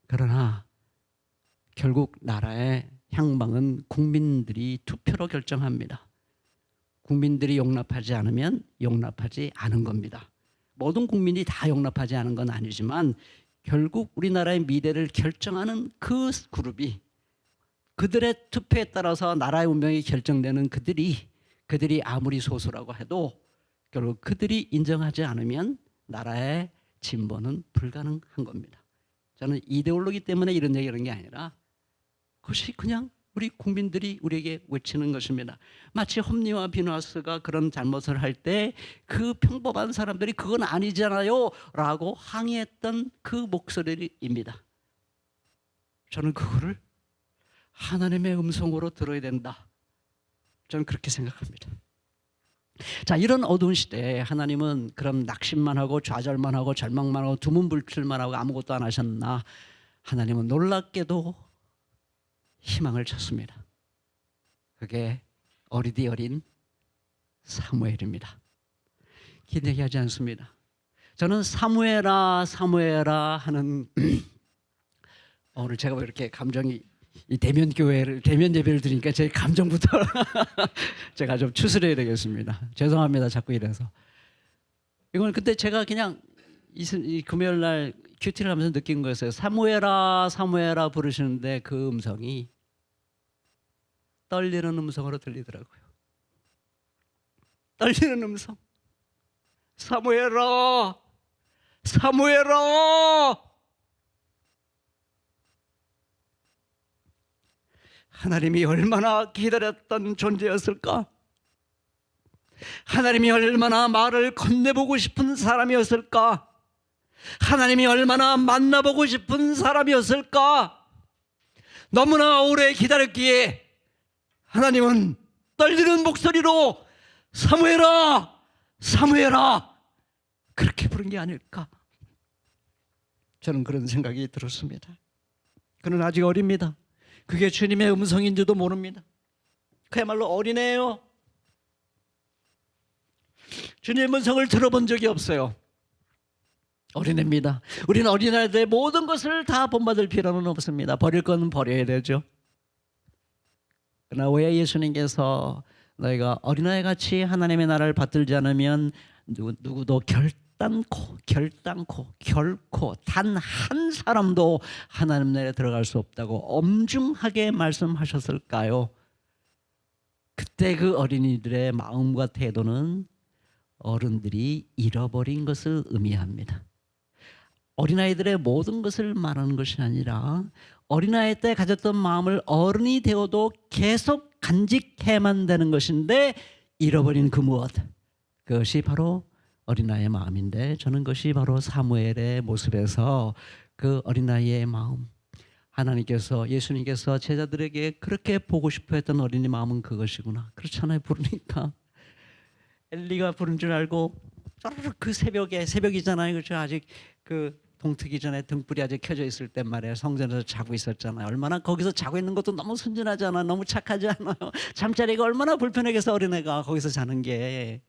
S4: 그러나 결국 나라의 향방은 국민들이 투표로 결정합니다. 국민들이 용납하지 않으면 용납하지 않은 겁니다. 모든 국민이 다 용납하지 않은 건 아니지만 결국 우리나라의 미래를 결정하는 그 그룹이 그들의 투표에 따라서 나라의 운명이 결정되는 그들이 아무리 소수라고 해도 결국 그들이 인정하지 않으면 나라의 진보는 불가능한 겁니다. 저는 이데올로기 때문에 이런 얘기하는 게 아니라 그것이 그냥 우리 국민들이 우리에게 외치는 것입니다. 마치 홈리와 비누아스가 그런 잘못을 할 때 그 평범한 사람들이 그건 아니잖아요 라고 항의했던 그 목소리입니다. 저는 그거를 하나님의 음성으로 들어야 된다. 저는 그렇게 생각합니다. 자, 이런 어두운 시대에 하나님은 그런 낙심만 하고 좌절만 하고 절망만 하고 두문불출만 하고 아무것도 안 하셨나? 하나님은 놀랍게도 희망을 쳤습니다. 그게 어리디 어린 사무엘입니다. 긴 얘기하지 않습니다. 저는 사무엘아 사무엘아 하는 오늘 제가 왜 이렇게 감정이 이 대면 예배를 드리니까 제 감정부터 제가 좀 추스려야 되겠습니다. 죄송합니다. 자꾸 이래서. 이건 그때 제가 그냥 이 금요일 날 큐티를 하면서 느낀 거였어요. 사무엘아 사무엘아 부르시는데 그 음성이 떨리는 음성으로 들리더라고요. 떨리는 음성. 사무엘아 사무엘아. 하나님이 얼마나 기다렸던 존재였을까? 하나님이 얼마나 말을 건네보고 싶은 사람이었을까? 하나님이 얼마나 만나보고 싶은 사람이었을까? 너무나 오래 기다렸기에 하나님은 떨리는 목소리로 사무엘아, 사무엘아 그렇게 부른 게 아닐까? 저는 그런 생각이 들었습니다. 그는 아직 어립니다. 그게 주님의 음성인지도 모릅니다. 그야말로 어린애예요. 주님의 음성을 들어본 적이 없어요. 어린애입니다. 우리는 어린아이들의 모든 것을 다 본받을 필요는 없습니다. 버릴 건 버려야 되죠. 그러나 왜 예수님께서 너희가 어린아이같이 하나님의 나라를 받들지 않으면 누구도 결코 단 한 사람도 하나님 나라에 들어갈 수 없다고 엄중하게 말씀하셨을까요? 그때 그 어린이들의 마음과 태도는 어른들이 잃어버린 것을 의미합니다. 어린아이들의 모든 것을 말하는 것이 아니라 어린아이 때 가졌던 마음을 어른이 되어도 계속 간직해야만 되는 것인데 잃어버린 그 무엇, 그것이 바로 어린아이의 마음인데, 저는 그것이 바로 사무엘의 모습에서 그 어린아이의 마음, 하나님께서, 예수님께서 제자들에게 그렇게 보고 싶어 했던 어린이 마음은 그것이구나. 그렇잖아요. 부르니까 엘리가 부른 줄 알고 쪼르륵 그 새벽이잖아요. 그렇죠? 아직 그 동트기 전에 등불이 아직 켜져 있을 때 말이에요. 성전에서 자고 있었잖아요. 얼마나 거기서 자고 있는 것도 너무 순진하잖아요. 너무 착하지 않아요? 잠자리가 얼마나 불편하겠어. 어린애가 거기서 자는 게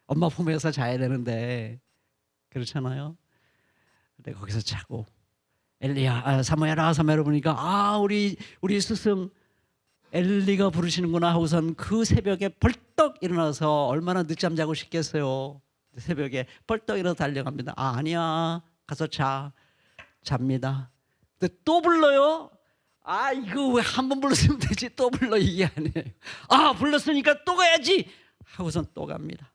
S4: 엄마 품에서 자야 되는데, 그렇잖아요. 근데 거기서 자고 엘리야, 사무엘아 보니까 우리 스승 엘리가 부르시는구나 하고선 그 새벽에 벌떡 일어나서, 얼마나 늦잠 자고 싶겠어요. 새벽에 벌떡 일어나서 달려갑니다. 아니야, 가서 잡니다. 근데 또 불러요. 이거 왜 한 번 불렀으면 되지 또 불러, 이게 아니에요. 불렀으니까 또 가야지 하고선 또 갑니다.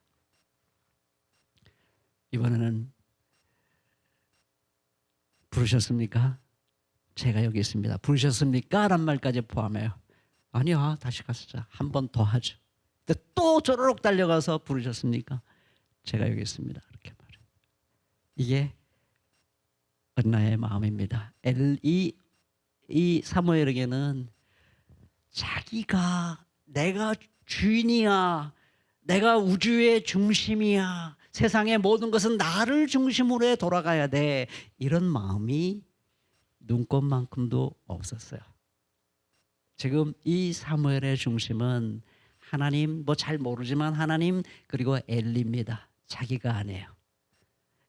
S4: 이번에는 부르셨습니까? 제가 여기 있습니다. 부르셨습니까? 란 말까지 포함해요. 아니야, 다시 가서 자. 한 번 더 하죠. 근데 또 쪼르륵 달려가서 부르셨습니까? 제가 여기 있습니다. 이렇게 말해요. 이게 어린아이의 마음입니다. 이 사무엘에게는 자기가, 내가 주인이야, 내가 우주의 중심이야, 세상의 모든 것은 나를 중심으로 돌아가야 돼, 이런 마음이 눈꼽만큼도 없었어요. 지금 이 사무엘의 중심은 하나님, 잘 모르지만 하나님 그리고 엘리입니다. 자기가 아니에요.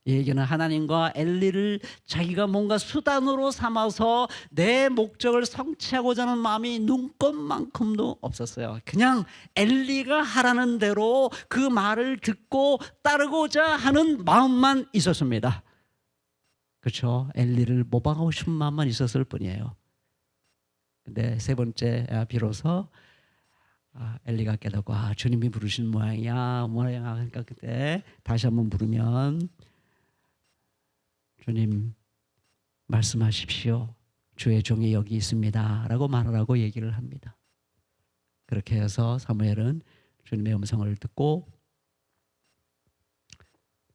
S4: 이 얘기는 하나님과 엘리를 자기가 뭔가 수단으로 삼아서 내 목적을 성취하고자 하는 마음이 눈꼽만큼도 없었어요. 그냥 엘리가 하라는 대로 그 말을 듣고 따르고자 하는 마음만 있었습니다. 그렇죠? 엘리를 모방하고 싶은 마음만 있었을 뿐이에요. 근데 세 번째 비로소 엘리가 깨닫고 주님이 부르신 모양이야. 그러니까 그때 다시 한번 부르면, 주님 말씀하십시오. 주의 종이 여기 있습니다 라고 말하라고 얘기를 합니다. 그렇게 해서 사무엘은 주님의 음성을 듣고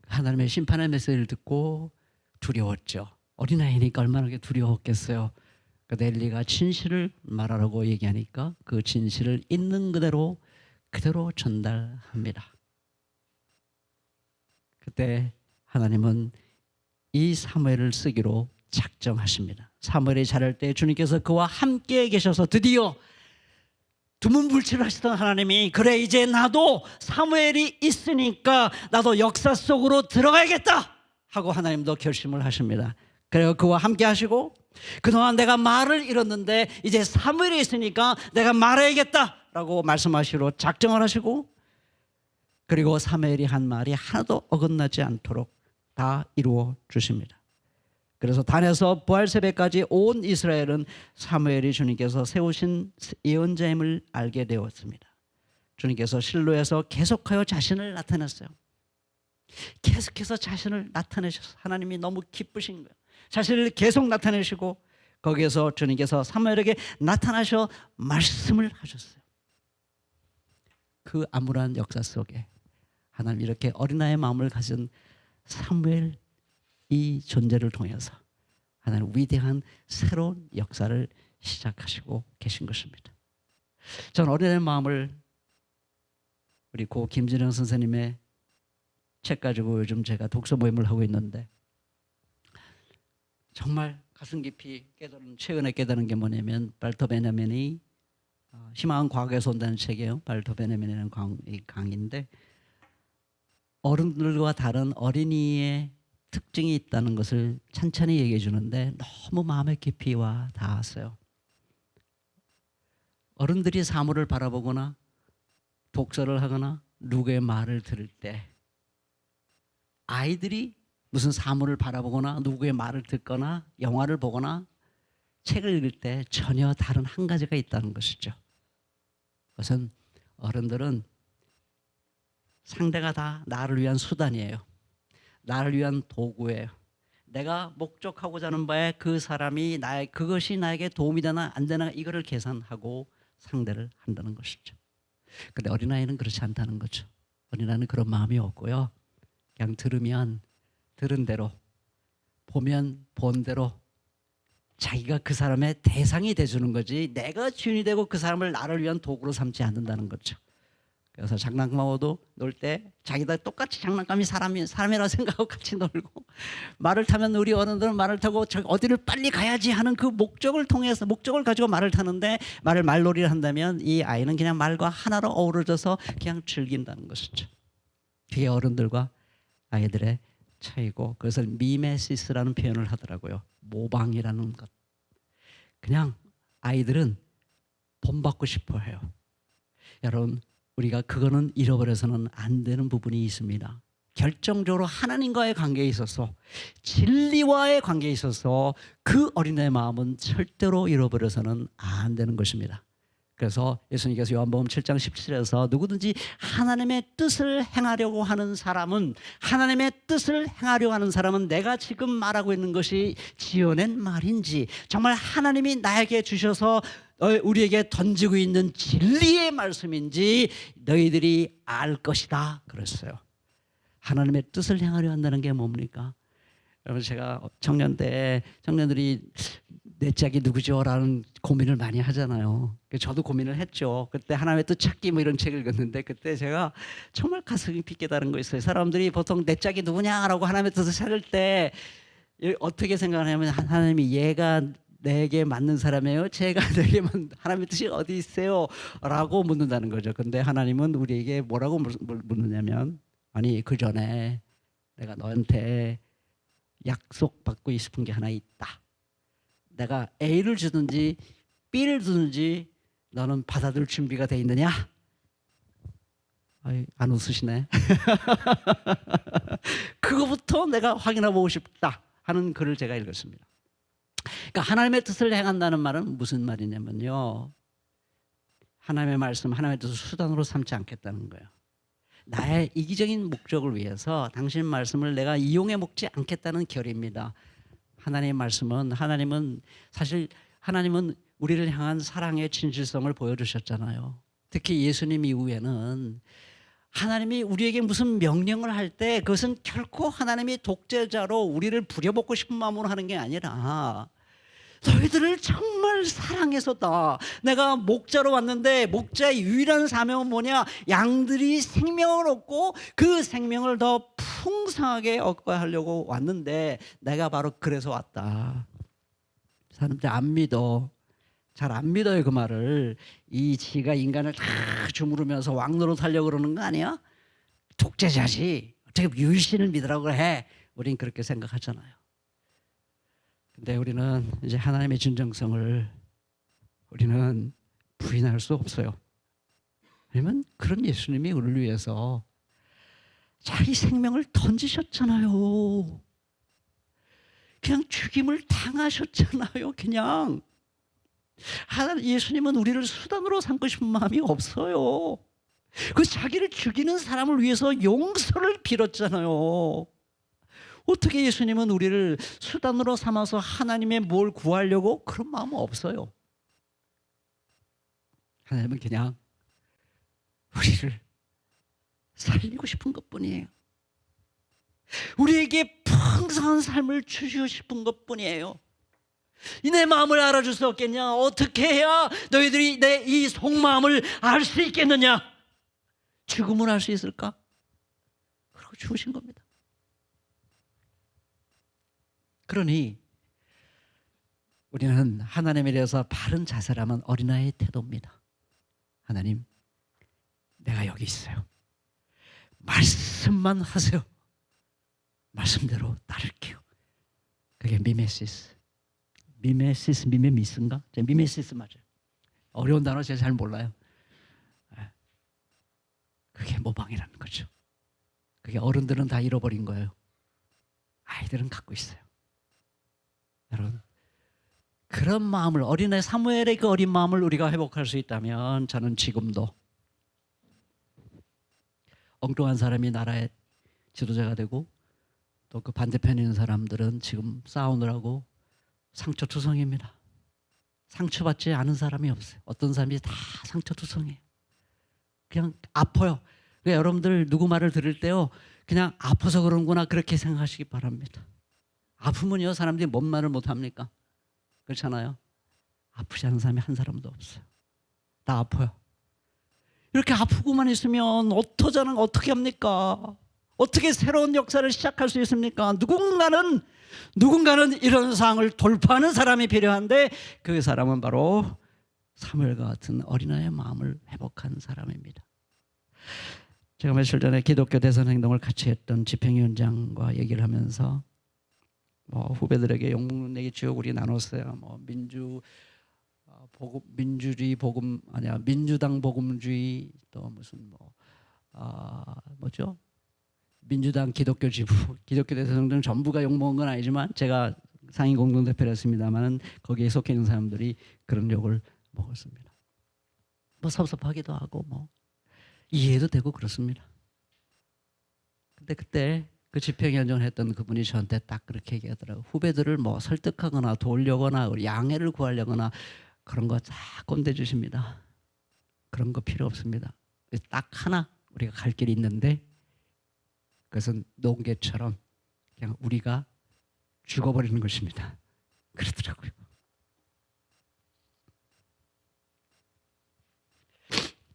S4: 하나님의 심판의 메시지를 듣고 두려웠죠. 어린아이니까 얼마나 두려웠겠어요. 그런데 엘리가 진실을 말하라고 얘기하니까 그 진실을 있는 그대로 전달합니다. 그때 하나님은 이 사무엘을 쓰기로 작정하십니다. 사무엘이 자랄 때 주님께서 그와 함께 계셔서 드디어 두문불치를 하시던 하나님이, 그래 이제 나도 사무엘이 있으니까 나도 역사 속으로 들어가야겠다 하고 하나님도 결심을 하십니다. 그래서 그와 함께 하시고, 그동안 내가 말을 잃었는데 이제 사무엘이 있으니까 내가 말해야겠다 라고 말씀하시기로 작정을 하시고, 그리고 사무엘이 한 말이 하나도 어긋나지 않도록 다 이루어 주십니다. 그래서 단에서 부활세배까지 온 이스라엘은 사무엘이 주님께서 세우신 예언자임을 알게 되었습니다. 주님께서 실로에서 계속하여 자신을 나타냈어요. 계속해서 자신을 나타내셔서 하나님이 너무 기쁘신 거예요. 자신을 계속 나타내시고, 거기에서 주님께서 사무엘에게 나타나셔 말씀을 하셨어요. 그 암울한 역사 속에 하나님 이렇게 어린아이의 마음을 가진 사무엘, 이 존재를 통해서 하나님 위대한 새로운 역사를 시작하시고 계신 것입니다. 저는 어린아이의 마음을 우리 고 김진영 선생님의 책 가지고 요즘 제가 독서 모임을 하고 있는데 정말 가슴 깊이 최근에 깨달은 게 뭐냐면 발터 베냐민이 희망은 과거에서 온다는 책이에요. 발터 베냐민이라는 강의인데 어른들과 다른 어린이의 특징이 있다는 것을 찬찬히 얘기해 주는데 너무 마음에 깊이 와 닿았어요. 어른들이 사물을 바라보거나 독서를 하거나 누구의 말을 들을 때 아이들이 무슨 사물을 바라보거나 누구의 말을 듣거나 영화를 보거나 책을 읽을 때 전혀 다른 한 가지가 있다는 것이죠. 그것은 어른들은 상대가 다 나를 위한 수단이에요. 나를 위한 도구예요. 내가 목적하고자 하는 바에 그 사람이 그것이 나에게 도움이 되나 안 되나 이거를 계산하고 상대를 한다는 것이죠. 근데 어린아이는 그렇지 않다는 거죠. 어린아이는 그런 마음이 없고요. 그냥 들으면 들은 대로, 보면 본 대로 자기가 그 사람의 대상이 돼주는 거지 내가 주인이 되고 그 사람을 나를 위한 도구로 삼지 않는다는 거죠. 그래서 장난감하고도 놀 때 자기도 똑같이 장난감이 사람이라고 생각하고 같이 놀고 말을 타면 우리 어른들은 말을 타고 어디를 빨리 가야지 하는 그 목적을 통해서 목적을 가지고 말을 타는데 말놀이를 한다면 이 아이는 그냥 말과 하나로 어우러져서 그냥 즐긴다는 것이죠. 그게 어른들과 아이들의 차이고 그것을 미메시스라는 표현을 하더라고요. 모방이라는 것. 그냥 아이들은 본받고 싶어 해요. 여러분 우리가 그거는 잃어버려서는 안 되는 부분이 있습니다. 결정적으로 하나님과의 관계에 있어서 진리와의 관계에 있어서 그 어린아이의 마음은 절대로 잃어버려서는 안 되는 것입니다. 그래서 예수님께서 요한복음 7장 17절에서 누구든지 하나님의 뜻을 행하려고 하는 사람은 내가 지금 말하고 있는 것이 지어낸 말인지 정말 하나님이 나에게 주셔서 우리에게 던지고 있는 진리의 말씀인지 너희들이 알 것이다 그랬어요. 하나님의 뜻을 행하려 한다는 게 뭡니까? 여러분 제가 청년 때 청년들이 내 짝이 누구죠? 라는 고민을 많이 하잖아요. 저도 고민을 했죠. 그때 하나님의 뜻 찾기 뭐 이런 책을 읽었는데 그때 제가 정말 가슴이 깊이 깨달은 거 있어요. 사람들이 보통 내 짝이 누구냐라고 하나님의 뜻을 찾을 때 어떻게 생각하냐면 하나님이 얘가 내게 맞는 사람이에요? 제가 내게 맞는 하나님의 뜻이 어디 있어요? 라고 묻는다는 거죠. 근데 하나님은 우리에게 뭐라고 묻느냐면 아니 그 전에 내가 너한테 약속받고 싶은 게 하나 있다. 내가 A를 주든지 B를 주든지 너는 받아들일 준비가 돼 있느냐? 안 웃으시네. 그거부터 내가 확인해보고 싶다 하는 글을 제가 읽었습니다. 그러니까 하나님의 뜻을 행한다는 말은 무슨 말이냐면요. 하나님의 말씀, 하나님의 뜻을 수단으로 삼지 않겠다는 거예요. 나의 이기적인 목적을 위해서 당신 말씀을 내가 이용해 먹지 않겠다는 결의입니다. 하나님은 사실 하나님은 우리를 향한 사랑의 진실성을 보여주셨잖아요. 특히 예수님 이후에는 하나님이 우리에게 무슨 명령을 할 때 그것은 결코 하나님이 독재자로 우리를 부려먹고 싶은 마음으로 하는 게 아니라 너희들을 정말 사랑해서다. 내가 목자로 왔는데 목자의 유일한 사명은 뭐냐? 양들이 생명을 얻고 그 생명을 더 풍성하게 얻게 하려고 왔는데 내가 바로 그래서 왔다. 사람들이 안 믿어. 잘 안 믿어요 그 말을. 이 지가 인간을 다 주무르면서 왕노릇 하려고 그러는 거 아니야? 독재자지. 어떻게 유일신을 믿으라고 해. 우린 그렇게 생각하잖아요. 근데 우리는 이제 하나님의 진정성을 우리는 부인할 수 없어요. 왜냐면 그런 예수님이 우리를 위해서 자기 생명을 던지셨잖아요. 그냥 죽임을 당하셨잖아요. 그냥 예수님은 우리를 수단으로 삼고 싶은 마음이 없어요. 그 자기를 죽이는 사람을 위해서 용서를 빌었잖아요. 어떻게 예수님은 우리를 수단으로 삼아서 하나님의 뭘 구하려고 그런 마음은 없어요. 하나님은 그냥 우리를 살리고 싶은 것뿐이에요. 우리에게 풍성한 삶을 주시고 싶은 것뿐이에요. 내 마음을 알아줄 수 없겠냐? 어떻게 해야 너희들이 내 이 속마음을 알 수 있겠느냐? 죽음을 알 수 있을까? 그러고 죽으신 겁니다. 그러니 우리는 하나님에 대해서 바른 자세라면 어린아이의 태도입니다. 하나님, 내가 여기 있어요. 말씀만 하세요. 말씀대로 따를게요. 그게 미메시스. 미메미스인가? 미메시스 맞아요. 어려운 단어 제가 잘 몰라요. 그게 모방이라는 거죠. 그게 어른들은 다 잃어버린 거예요. 아이들은 갖고 있어요. 여러분, 그런 마음을, 어린애 사무엘의 그 어린 마음을 우리가 회복할 수 있다면 저는 지금도 엉뚱한 사람이 나라의 지도자가 되고 또 그 반대편에 있는 사람들은 지금 싸우느라고 상처투성입니다. 상처받지 않은 사람이 없어요. 어떤 사람이 다 상처투성이에요. 그냥 아파요. 그러니까 여러분들 누구 말을 들을 때요, 그냥 아파서 그런구나 그렇게 생각하시기 바랍니다. 아프면요 사람들이 뭔 말을 못합니까? 그렇잖아요. 아프지 않은 사람이 한 사람도 없어요. 다 아파요. 이렇게 아프고만 있으면 어떻게 합니까? 어떻게 새로운 역사를 시작할 수 있습니까? 누군가는 이런 상황을 돌파하는 사람이 필요한데 그 사람은 바로 사무엘과 같은 어린아이의 마음을 회복한 사람입니다. 제가 며칠 전에 기독교 대선 행동을 같이 했던 집행위원장과 얘기를 하면서 후배들에게 욕먹는 얘기 지옥으로 나눴어요. 민주당 복음주의, 또 무슨 뭐죠? 민주당 기독교 지부, 기독교 대선행동 전부가 욕먹은 건 아니지만 제가 상임 공동대표였습니다만 거기에 속해 있는 사람들이 그런 욕을 먹었습니다. 섭섭하기도 하고 이해도 되고 그렇습니다. 근데 그때 그 집행위원장을 했던 그분이 저한테 딱 그렇게 얘기하더라고요. 후배들을 설득하거나 도우려거나 양해를 구하려거나 그런 거 다 꼰대 주십니다. 그런 거 필요 없습니다. 딱 하나 우리가 갈 길이 있는데 그것은 농개처럼 그냥 우리가 죽어버리는 것입니다. 그러더라고요.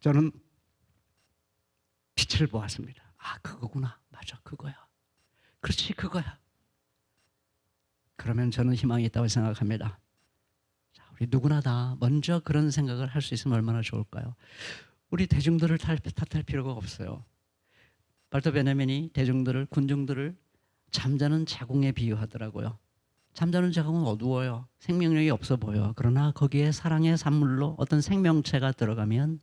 S4: 저는 빛을 보았습니다. 그거구나. 맞아, 그거야. 그렇지, 그거야. 그러면 저는 희망이 있다고 생각합니다. 자, 우리 누구나 다 먼저 그런 생각을 할 수 있으면 얼마나 좋을까요? 우리 대중들을 탓할 필요가 없어요. 발터 베냐민이 군중들을 잠자는 자궁에 비유하더라고요. 잠자는 자궁은 어두워요. 생명력이 없어 보여. 그러나 거기에 사랑의 산물로 어떤 생명체가 들어가면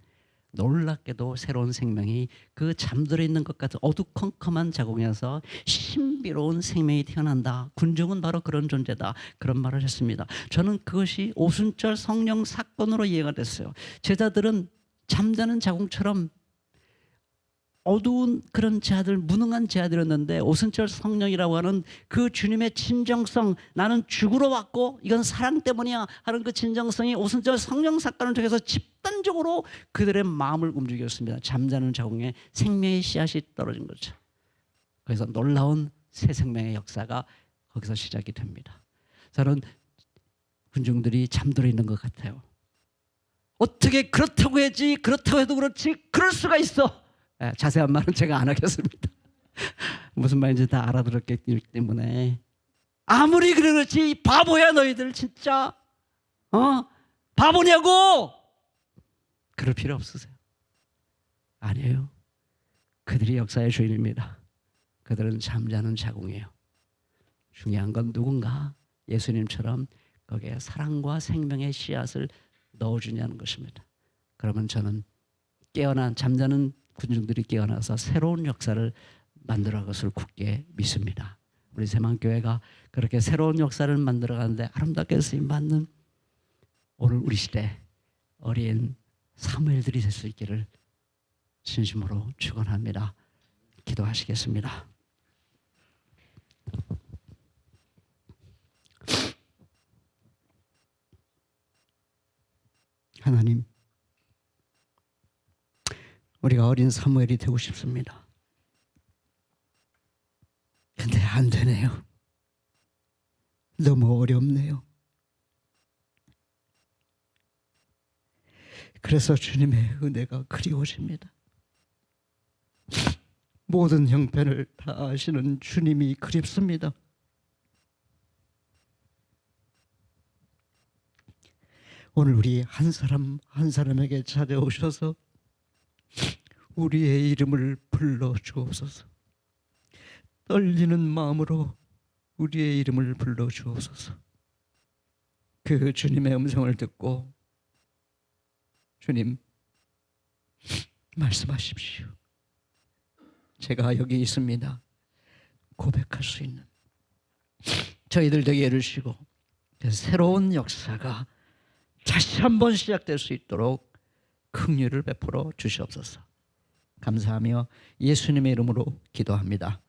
S4: 놀랍게도 새로운 생명이 그 잠들어 있는 것 같은 어두컴컴한 자궁에서 신비로운 생명이 태어난다. 군중은 바로 그런 존재다. 그런 말을 했습니다. 저는 그것이 오순절 성령 사건으로 이해가 됐어요. 제자들은 잠자는 자궁처럼 어두운 그런 제자들, 무능한 제자들이었는데 오순절 성령이라고 하는 그 주님의 진정성, 나는 죽으러 왔고 이건 사랑 때문이야 하는 그 진정성이 오순절 성령 사건을 통해서 집단적으로 그들의 마음을 움직였습니다. 잠자는 자궁에 생명의 씨앗이 떨어진 거죠. 그래서 놀라운 새 생명의 역사가 거기서 시작이 됩니다. 저는 군중들이 잠들어 있는 것 같아요. 어떻게 그렇다고 해야지, 그렇다고 해도 그렇지, 그럴 수가 있어. 자세한 말은 제가 안 하겠습니다. 무슨 말인지 다 알아들었기 때문에. 아무리 그렇지, 바보야 너희들 진짜. 바보냐고. 그럴 필요 없으세요. 아니에요. 그들이 역사의 주인입니다. 그들은 잠자는 자궁이에요. 중요한 건 누군가 예수님처럼 거기에 사랑과 생명의 씨앗을 넣어주냐는 것입니다. 그러면 저는 잠자는 군중들이 깨어나서 새로운 역사를 만들어갈 것을 굳게 믿습니다. 우리 새만교회가 그렇게 새로운 역사를 만들어가는데 아름답게 쓰임받는 오늘 우리 시대 어린 사무엘들이 될 수 있기를 진심으로 축원합니다. 기도하시겠습니다. 하나님, 우리가 어린 사무엘이 되고 싶습니다. 근데 안 되네요. 너무 어렵네요. 그래서 주님의 은혜가 그리워집니다. 모든 형편을 다 아시는 주님이 그립습니다. 오늘 우리 한 사람 한 사람에게 찾아오셔서 우리의 이름을 불러 주옵소서. 떨리는 마음으로 우리의 이름을 불러 주옵소서. 그 주님의 음성을 듣고 주님 말씀하십시오. 제가 여기 있습니다. 고백할 수 있는 저희들 되게 해주시고 새로운 역사가 다시 한번 시작될 수 있도록 긍휼을 베풀어 주시옵소서. 감사하며 예수님의 이름으로 기도합니다.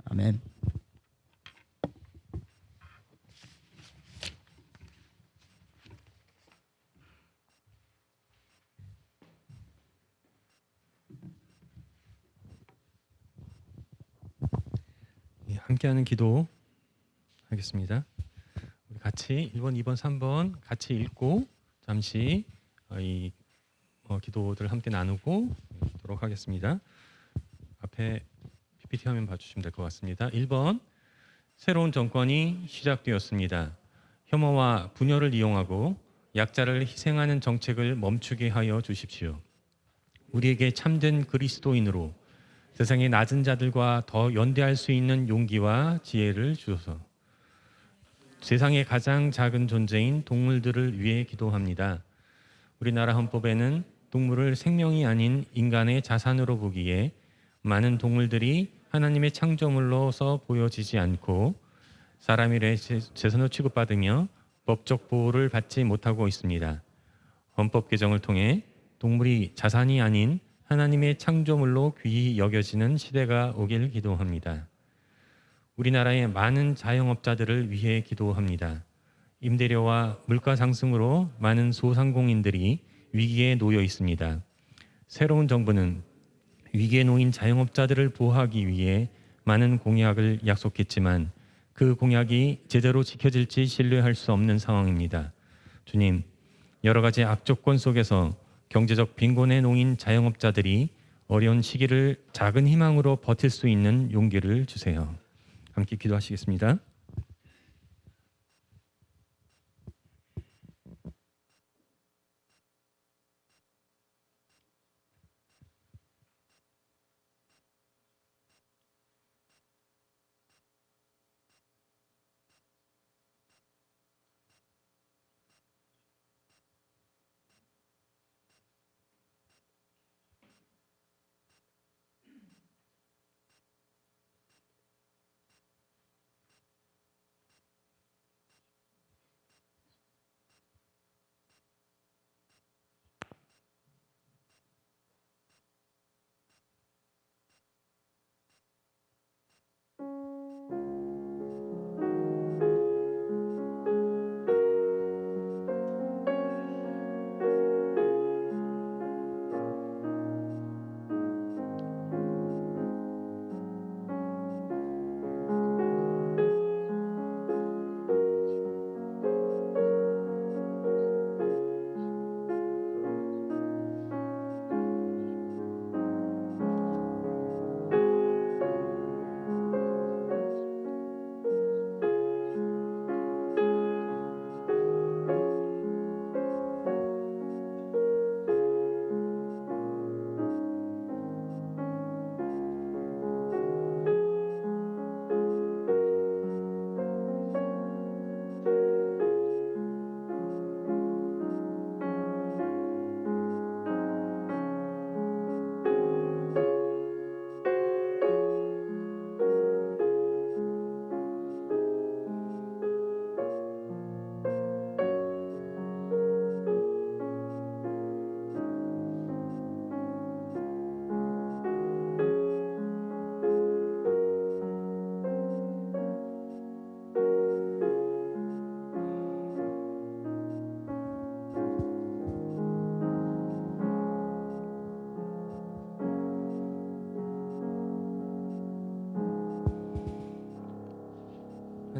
S4: 아멘.
S1: 예, 함께하는 기도 하겠습니다. 우리 같이 1번, 2번, 3번 같이 읽고 잠시 이 기도들 함께 나누고 있도록 하겠습니다. 앞에 PPT 화면 봐주시면 될 것 같습니다. 1번, 새로운 정권이 시작되었습니다. 혐오와 분열을 이용하고 약자를 희생하는 정책을 멈추게 하여 주십시오. 우리에게 참된 그리스도인으로 세상의 낮은 자들과 더 연대할 수 있는 용기와 지혜를 주소서. 세상의 가장 작은 존재인 동물들을 위해 기도합니다. 우리나라 헌법에는 동물을 생명이 아닌 인간의 자산으로 보기에 많은 동물들이 하나님의 창조물로서 보여지지 않고 사람 일의 재산으로 취급받으며 법적 보호를 받지 못하고 있습니다. 헌법 개정을 통해 동물이 자산이 아닌 하나님의 창조물로 귀히 여겨지는 시대가 오길 기도합니다. 우리나라의 많은 자영업자들을 위해 기도합니다. 임대료와 물가 상승으로 많은 소상공인들이 위기에 놓여 있습니다. 새로운 정부는 위기에 놓인 자영업자들을 보호하기 위해 많은 공약을 약속했지만 그 공약이 제대로 지켜질지 신뢰할 수 없는 상황입니다. 주님, 여러 가지 악조건 속에서 경제적 빈곤에 놓인 자영업자들이 어려운 시기를 작은 희망으로 버틸 수 있는 용기를 주세요. 함께 기도하시겠습니다.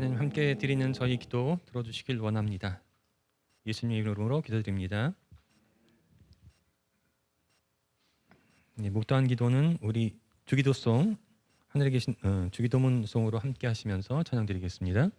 S1: 하나님 함께 드리는 저희 기도 들어주시길 원합니다. 예수님 이름으로 기도드립니다. 네, 목도한 기도는 우리 주기도송 하늘에 계신 주기도문송으로 함께 하시면서 찬양드리겠습니다.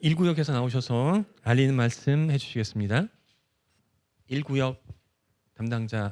S1: 일구역에서 나오셔서 알리는 말씀 해주시겠습니다. 1구역 담당자